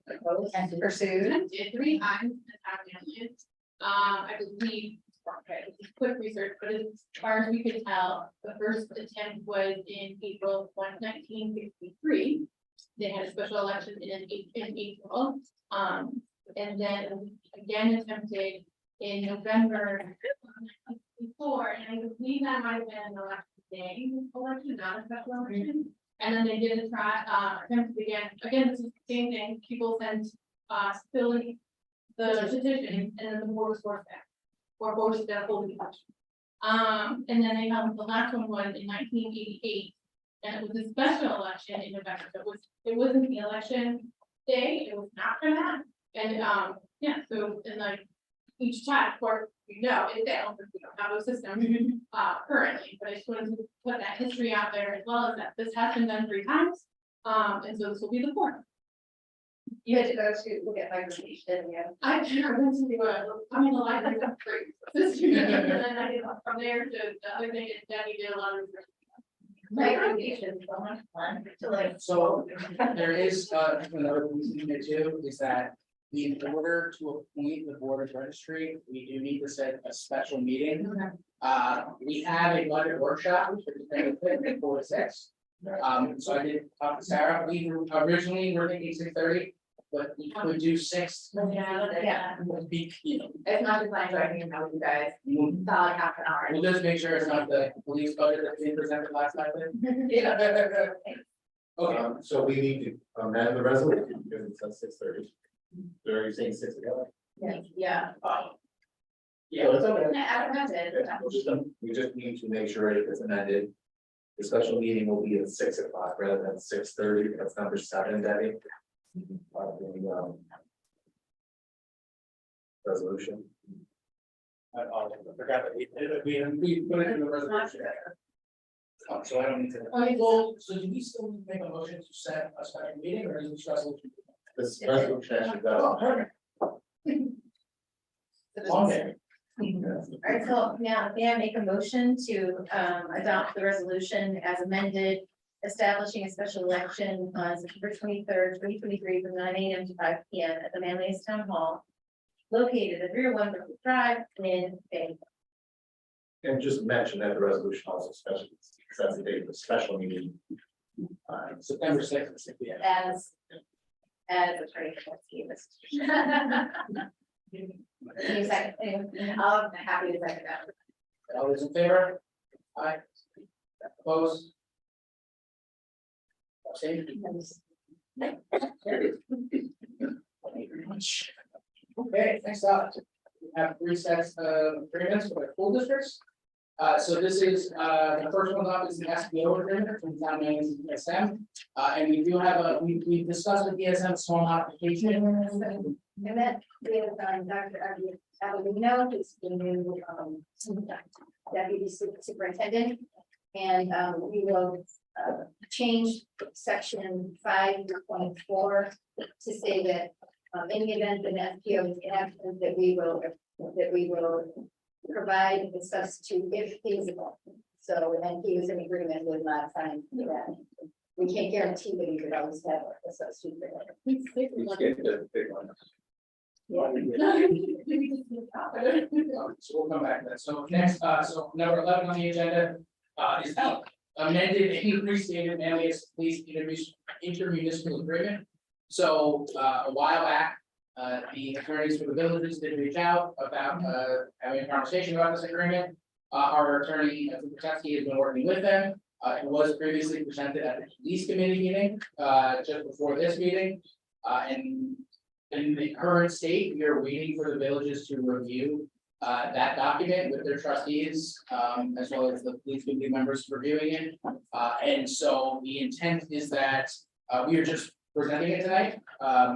And pursued. attempted 3 times in Manlius. I believe, okay, this is quick research, but as far as we could tell, the first attempt was in April 1963. They had a special election in April, and then again attempted in November before, and I believe that might have been an election day election, not a special election. And then they did a attempt again, this is the same thing, people sent, filling the petition, and then the board was forced back. Or forced to hold the election. And then they held, the last one was in 1988, and it was a special election in November, so it wasn't the election day, it was after that. And, yeah, so, and like, each time, of course, it failed, because we don't have a system, currently, but I just wanted to put that history out there as well, as that this has been done 3 times. And so this will be the 4th. You had to go to look at my speech, didn't you? I went to I'm in the library, that's great. And then I did from there to the other thing, and Debbie did a lot of research. Micronesia is so much fun to like. So there is another piece in here too, is that in order to appoint the board of registry, we do need to set a special meeting. We have a budget workshop, which is going to be 4 to 6. So I did talk to Sarah, we originally were thinking 6:30, but we could do 6. Yeah. You know, It's not just like driving about you guys, it's not like half an hour. we'll just make sure it's not the police budget that's being presented last time. then. Yeah. Okay, So we need to amend the resolution because it says 6:30. Are you saying 6 o'clock? Yeah. Yeah, it's okay. I don't have to. We just need to make sure if it's amended. The special meeting will be at 6 o'clock rather than 6:30. That's number 7, Debbie. The, resolution. I forgot that we put it in the resolution. Oh, so I don't need to. Well, so do we still need to make a motion to set a special meeting or is this resolution? This resolution actually does. Oh, perfect. Long day. All right, so now may I make a motion to adopt the resolution as amended, establishing a special election on September 23rd, 2023, from 9 a.m. to 5 p.m. at the Manlius Town Hall, located at 301 Brookwood Drive in Bay. And just mention that the resolution also special, because that's the date of the special meeting. September 6th, yeah. As attorney for Any second, I'm happy to second that. All those in favor? Aye. Opposed? Abstained? Thank you very much. Okay, next up, we have 3 sets of agreements for the school districts. So this is, the first one up is the SBO agreement from town meetings and ESM. And we do have we discussed with ESM small modification. And that we have Dr. Avellino, who's the new deputy superintendent. And we will change section 5.4 to say that in the event an FPO is absent, that we will provide the substitute if feasible. So, and he was in agreement with modifying that. We can't guarantee that he would always have a substitute. So we'll come back to that. So next, so number 11 on the agenda is the amended and restated Manlius Police intermunicipal agreement. So a while back, the attorneys for the villages did reach out about having a conversation about this agreement. Our attorney, Patetsky, has been working with them. It was previously presented at the police committee meeting just before this meeting. And in the current state, we are waiting for the villages to review that document with their trustees, as well as the police committee members reviewing it. And so the intent is that we are just presenting it tonight. I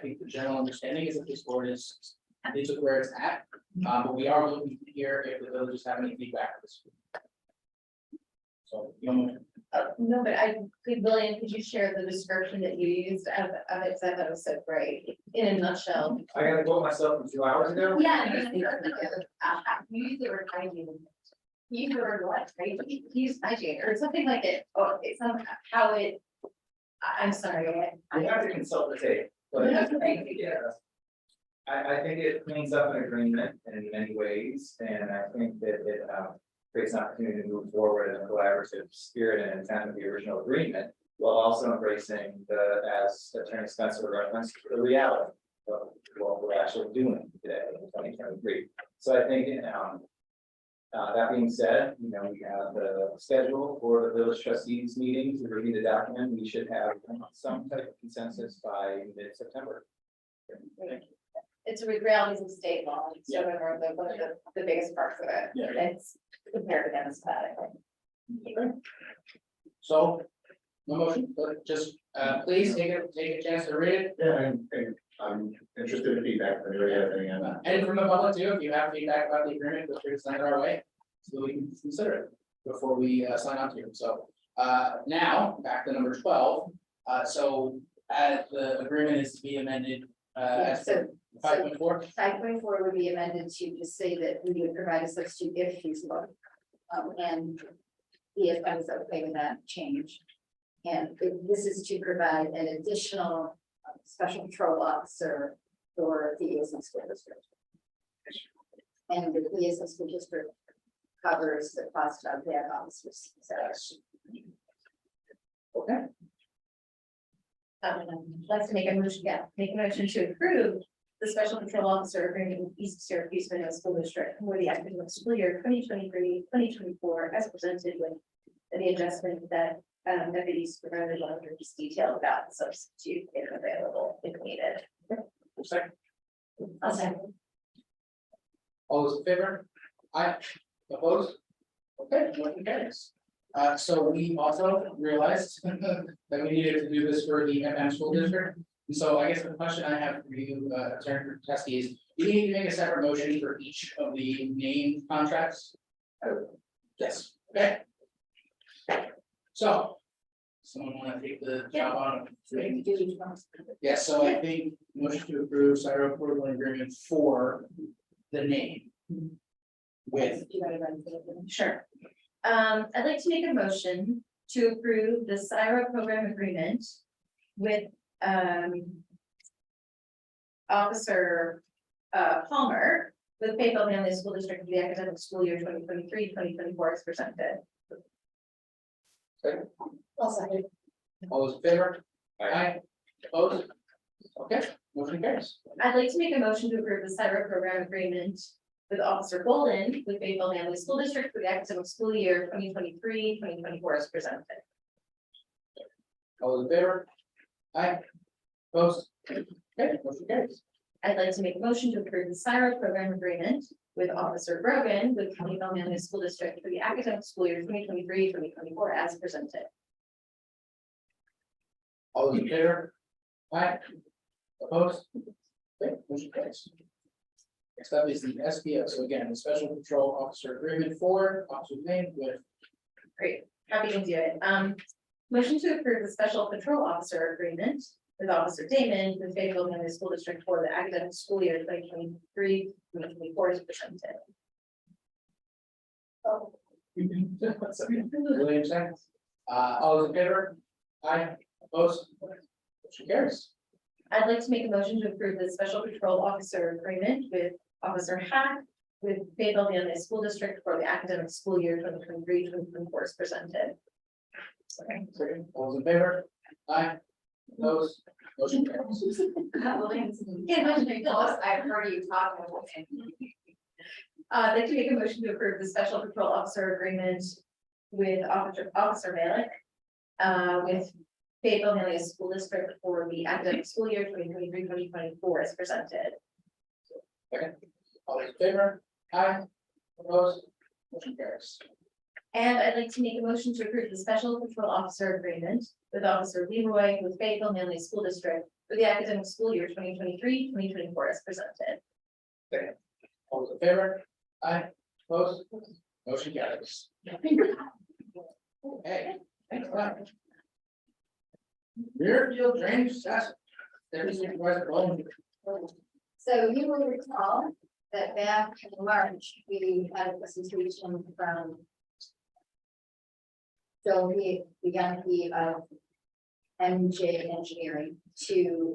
think the general understanding is that this board is, this is where it's at. But we are looking to hear if the villages have any feedback for this. So, No, but William, could you share the description that you used of it? I thought it was so great, in a nutshell. I gotta quote myself from 2 hours ago. Yeah. You used the word hygiene. You used the word what, right? You used hygiene or something like it, or it's not how it. I'm sorry. You have to consult the tape, but yeah. I think it cleans up an agreement in many ways, and I think that it creates an opportunity to move forward in a collaborative spirit and intent of the original agreement, while also embracing the, as Attorney Spencer referenced, the reality of what we're actually doing today in 2023. So I think, that being said, you know, we have the schedule for the village trustees meeting to review the document. We should have some type of consensus by mid-September. It's realities of state law, it's sort of one of the biggest parts of it. Yeah. It's compared to democratic. So, no motion, but just please take a chance to read it. Yeah, I'm interested in feedback from everybody. And from the public too, if you have feedback about the agreement, feel free to send it our way, so we can consider it before we sign on to it. So now, back to number 12. So the agreement is to be amended as So 5.4. 5.4 would be amended to just say that we would provide a substitute if feasible. And ESM is okay with that change. And this is to provide an additional special patrol officer for the ESM school district. And the ESM school district covers the cost of their officers. So Okay. let's make a motion, make a motion to approve the special patrol officer agreement with East Syracuse Middle School District for the academic school year 2023-2024 as presented with the adjustment that deputies provided under this detail about the substitute if available, if needed. Second. I'll second. All those in favor? Aye. Opposed? Okay, motion carries. So we also realized that we needed to do this for the FM school district. And so I guess the question I have for you, Attorney Teskey, is do we need to make a separate motion for each of the named contracts? Yes, okay. So. Someone want to take the job on? Yes, so I think motion to approve Cyro protocol agreement for the name. With, Sure. I'd like to make a motion to approve the Cyro program agreement with, Officer, Palmer with Fayetteville Manlius School District for the academic school year 2023-2024 as presented. I'll second. all those in favor? Aye. Opposed? Okay, motion carries. I'd like to make a motion to approve the Cyber program agreement with Officer Golden with Fayetteville Manlius School District for the academic school year 2023-2024 as presented. All those in favor? Aye. Opposed? Okay, motion carries. I'd like to make a motion to approve the Cyber program agreement with Officer Grogan with Fayetteville Manlius School District for the academic school year 2023-2024 as presented. All those in favor? Aye. Opposed? Okay, motion carries. Next up is the SPO. So again, the Special Patrol Officer Agreement for Officer's name with. Great, happy to do it. Motion to approve the special patrol officer agreement with Officer Damon with Fayetteville Manlius School District for the academic school year 2023-2024 as presented. William seconds. All those in favor? Aye. Opposed? Motion carries. I'd like to make a motion to approve the special patrol officer agreement with Officer Hack with Fayetteville Manlius School District for the academic school year 2023-2024 as presented. Second. All those in favor? Aye. Opposed? Motion carries. I've heard you talk. I'd like to make a motion to approve the special patrol officer agreement with Officer Malik with Fayetteville Manlius School District for the academic school year 2023-2024 as presented. Second. All those in favor? Aye. Opposed? Motion carries. And I'd like to make a motion to approve the special patrol officer agreement with Officer Leroy with Fayetteville Manlius School District for the academic school year 2023-2024 as presented. Second. All those in favor? Aye. Opposed? Motion carries. Okay, thanks a lot. Rear field drainage assessment. There's Supervisor Bowman. So you will recall that back in March, we had a presentation from Joe Bianchi of MJ Engineering to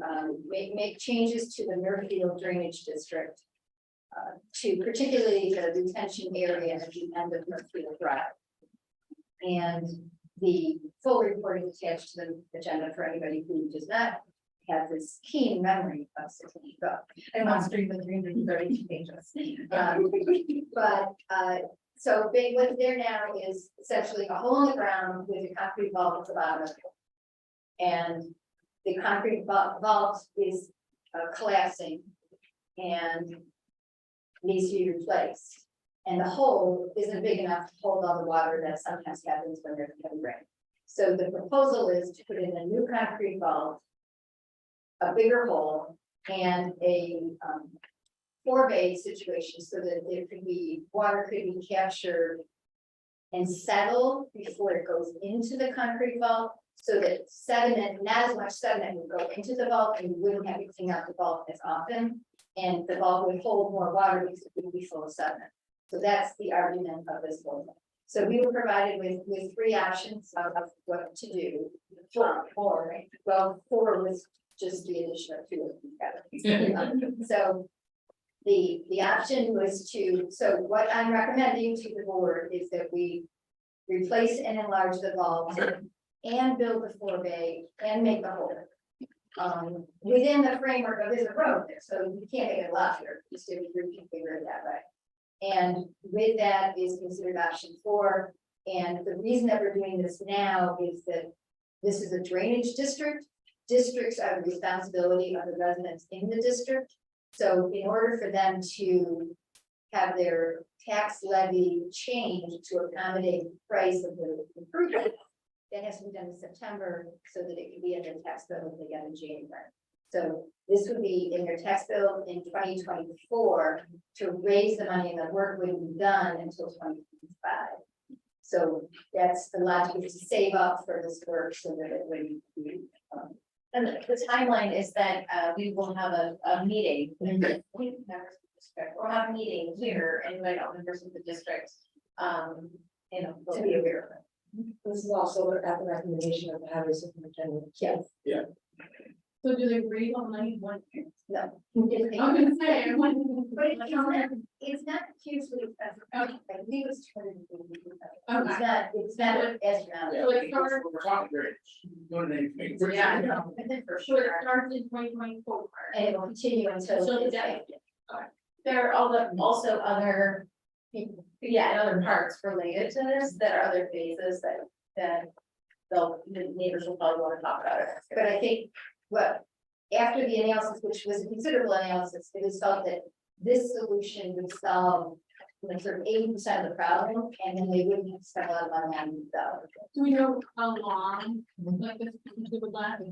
make changes to the Murfield Drainage District. To particularly the detention area at the end of Murfield Drive. And the full report is attached to the agenda for anybody who does not have this keen memory of 60. And wants to read the 332 pages. So what's there now is essentially a hole in the ground with a concrete vault at the bottom of it. And the concrete vault is collapsing and needs to be replaced. And the hole isn't big enough to hold all the water that sometimes happens when there's heavy rain. So the proposal is to put in a new concrete vault, a bigger hole, and a forebay situation so that there could be, water could be captured and settle before it goes into the concrete vault, so that sediment, not as much sediment would go into the vault, and you wouldn't have to clean out the vault as often. And the vault would hold more water because it would be full of sediment. So that's the argument of this whole. So we were provided with three options of what to do. Four was just the addition of two of them. So the option was to, so what I'm recommending to the board is that we replace and enlarge the vault and build the forebay and make the hole. Within the framework of this road there, so you can't make it larger, just to reconfigure it that way. And with that is considered option 4. And the reason that we're doing this now is that this is a drainage district. Districts are the responsibility of the residents in the district. So in order for them to have their tax levy changed to accommodate the price of the improvement. That has to be done in September so that it can be in their tax bill if they get in January. So this would be in your tax bill in 2024 to raise the money, and the work wouldn't be done until 2025. So that's the logic, is to save up for this work so that it would be. And the timeline is that we will have a meeting. We'll have a meeting here and invite all members of the district. To be aware of it. This is also at the recommendation of the highway superintendent. Yes. So do they agree on money one year? No. I'm gonna say, I'm like, But it's not hugely expensive. I think it's it's not as now. so it started, We're talking very. yeah, I know. For So it sure. starts in 2024. And it will continue until. So it's that- There are also other, other parts related to this, that are other phases that the neighbors will probably want to talk about it. But I think, after the analysis, which was a considerable analysis, it was felt that this solution would solve sort of 80% of the problem, and then they wouldn't have to spend a lot of money on the. Do we know how long, like this would last?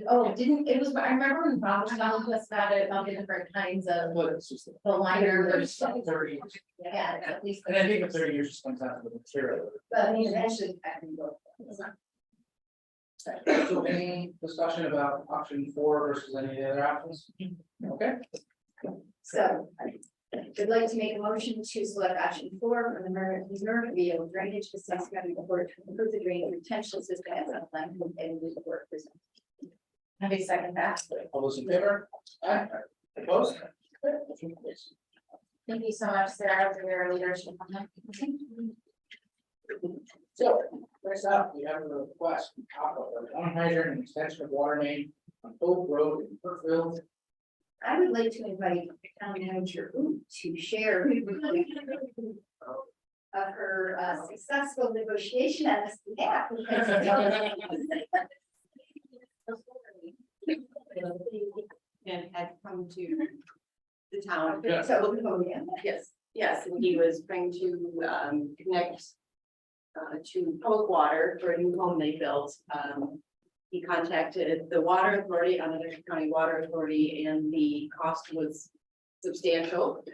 Oh, it was, I remember when Bob was telling us about it, about the different kinds of the liner, there's some. 30. Yeah, at least. And I think the 30 years just comes out of the material. But I mean, eventually, I can go. So any discussion about option 4 versus any of the other options? Okay, So I'd like to make a motion to select option 4 for the Merville drainage facility report to improve the drainage retention system as outlined and do the work presented. Have a second that. all those in favor? Aye. Opposed? Thank you so much, Sarah, for your leadership on that. So, first up, we have a request from Taco for one hydrant and extension of water main on Oak Road in Brookfield. I would like to invite town manager to share of her successful negotiation on this behalf. And had come to the town. Yes. So, Yes, and he was trying to connect to public water for a new home they built. He contacted the water authority, Onondaga County Water Authority, and the cost was substantial.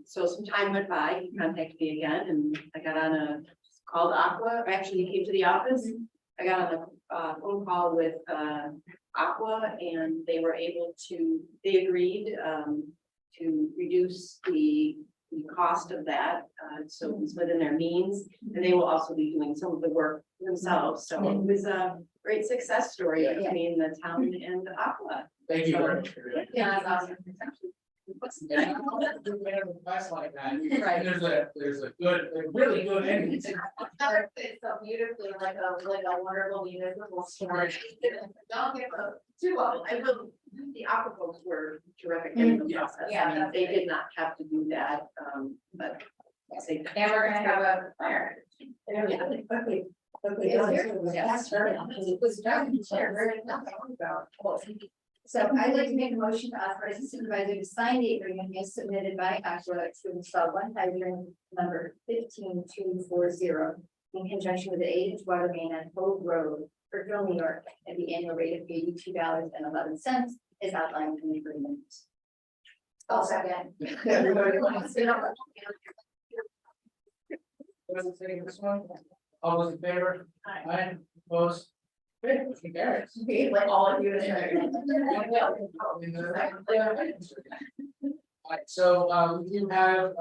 So some time went by, he contacted me again, and I got on called Aqua, or actually he came to the office. I got on a phone call with Aqua, and they were able to, they agreed to reduce the cost of that, so it's within their means, and they will also be doing some of the work themselves, so it was a great success story between the town and Aqua. Thank you very much. Yeah, that's awesome. And I don't have to do a request like that. Right. There's a really good ending. It's so beautifully like a wonderful municipal story. Don't give a too well. I will, the Aqua folks were terrific in the Yeah. process. Yeah, I mean, they did not have to do that, but. And we're gonna have a fire. So I'd like to make a motion to authorize the supervisor to sign the agreement as submitted by Aqua to install one hydrant number 15240 in conjunction with the 8-inch water main on Hope Road, Brookfield, New York, at the annual rate of $82.11 as outlined in the agreement. I'll second. All those in favor? Aye. Opposed? Great, motion carries. Like all of you. Alright, so we do have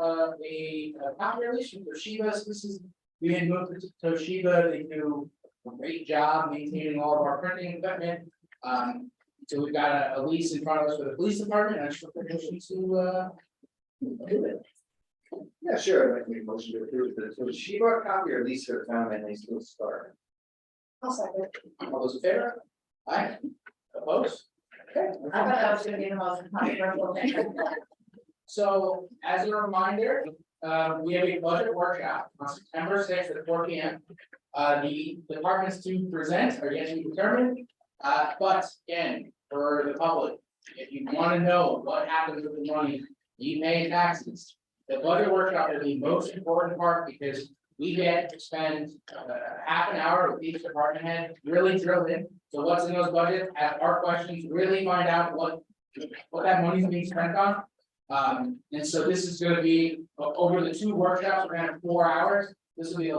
a copy relation for Toshiba. This is, we had moved to Toshiba. They do a great job maintaining all of our printing equipment. So we've got a lease in front of us for the police department. I just look for permission to do it. Yeah, sure, I'd like to make a motion to approve the Toshiba copy or lease for the town and they still start. I'll second. All those in favor? Aye. Opposed? Okay. I thought that was gonna be the most controversial thing. So as a reminder, we have a budget workshop on September 6th at 4 p.m. The departments to present are yet to be determined. But again, for the public, if you want to know what happens with the money You pay taxes. The budget workshop is the most important part because we get to spend half an hour with each department head, really drill in. So what's in those budgets, ask our questions, really find out what that money's being spent on. And so this is gonna be over the 2 workshops, we're gonna have 4 hours. This will be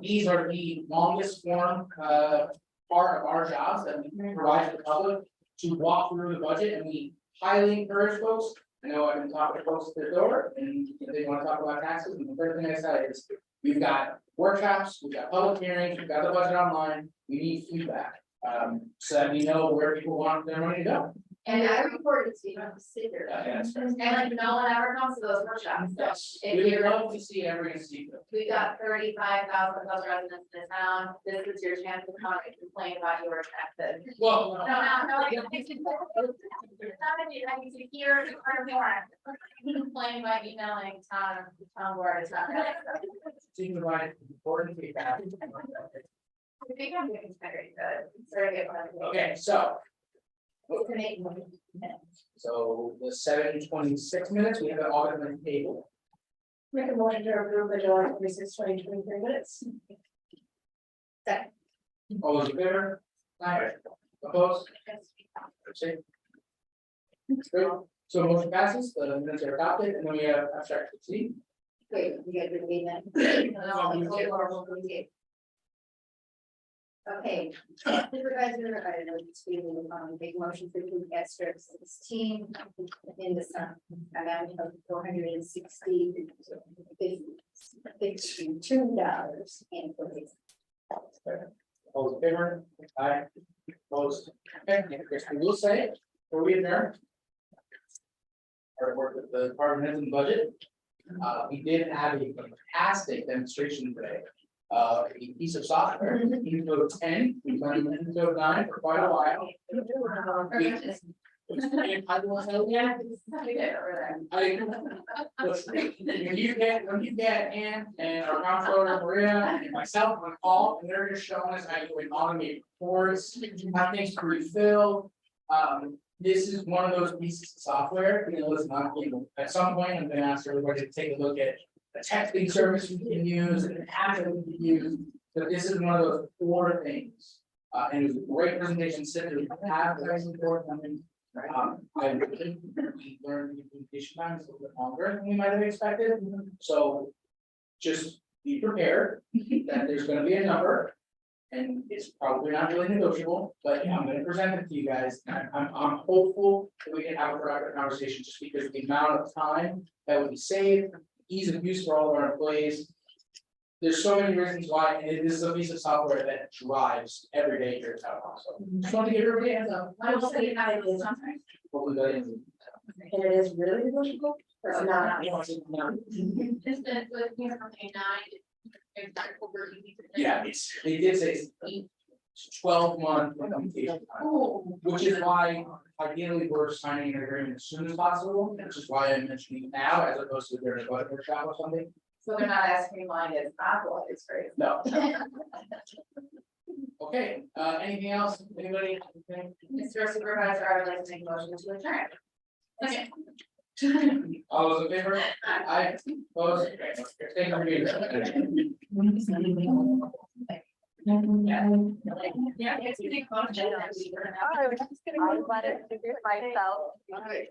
these are the longest form, part of our jobs that we provide to the public to walk through the budget, and we highly encourage folks. I know I've been talking to folks at the door, and if they wanna talk about taxes, and the first thing I said is, we've got workshops, we've got public hearings, we've got the budget online, we need feedback. So that we know where people want their money to go. And I report it, so you don't have to sit there. And like, no one ever comes to those workshops, so Yes, if we would you're, love to see every speaker. we got 35,000 plus residents in the town, this is your chance to come and complain about your taxes. Well, No, I need to hear the part more. Complain by emailing town board, it's not. to provide important feedback. I think I'm doing very good. Sorry, get one. Okay, so, To make money. so the 7:26 minutes, we have it all in the table. Make a motion to approve the July 26, 2023 minutes. All those in favor? Aye. Opposed? Abstained? Great. So motion passes, the minutes are adopted, and then we have abstract C. Wait, you guys are reading that? Okay, supervisor, I would to make a motion to approve extra 16 in the sum amount of $460. $52 and 40 cents. All those in favor? Aye. Opposed? Okay, we will say, before we adjourn. Our work with the department heads and budget. We did have a fantastic demonstration today. A piece of software, Info 10, we've done Info 9 for quite a while. When you get Ann and our comptroller Maria and myself on call, and they're just showing us how you can automate reports, how things can refill. This is one of those pieces of software, listen, at some point, I'm gonna ask everybody to take a look at a texting service we can use, an app that we can use, but this is one of those 4 things. And it was a great presentation, simply have the rest of the board come in. I think we learned the communication time is a little bit longer than we might have expected, so just be prepared that there's gonna be a number. And it's probably not really negotiable, but I'm gonna present it to you guys, and I'm hopeful that we can have a productive conversation, just because the amount of time that would be saved, ease of use for all of our employees. There's so many reasons why, and this is a piece of software that drives every day here at town hall, so just want to give everybody a heads up. I will say how it is. Hopefully that is. And it is really negotiable, or it's not? Distance with here from A9. Yeah, they did say it's 12-month implementation time, which is why ideally we're signing an agreement as soon as possible, which is why I'm mentioning it now as opposed to during a budget workshop or something. So they're not as streamlined as Apple, it's great. No. Okay, anything else? Anybody? Mr. Supervisor, I would like to make a motion to adjourn. Okay. All those in favor? Aye. Opposed? Okay, thank you for being here. Yeah, it's a big function. I was just gonna let it figure it myself.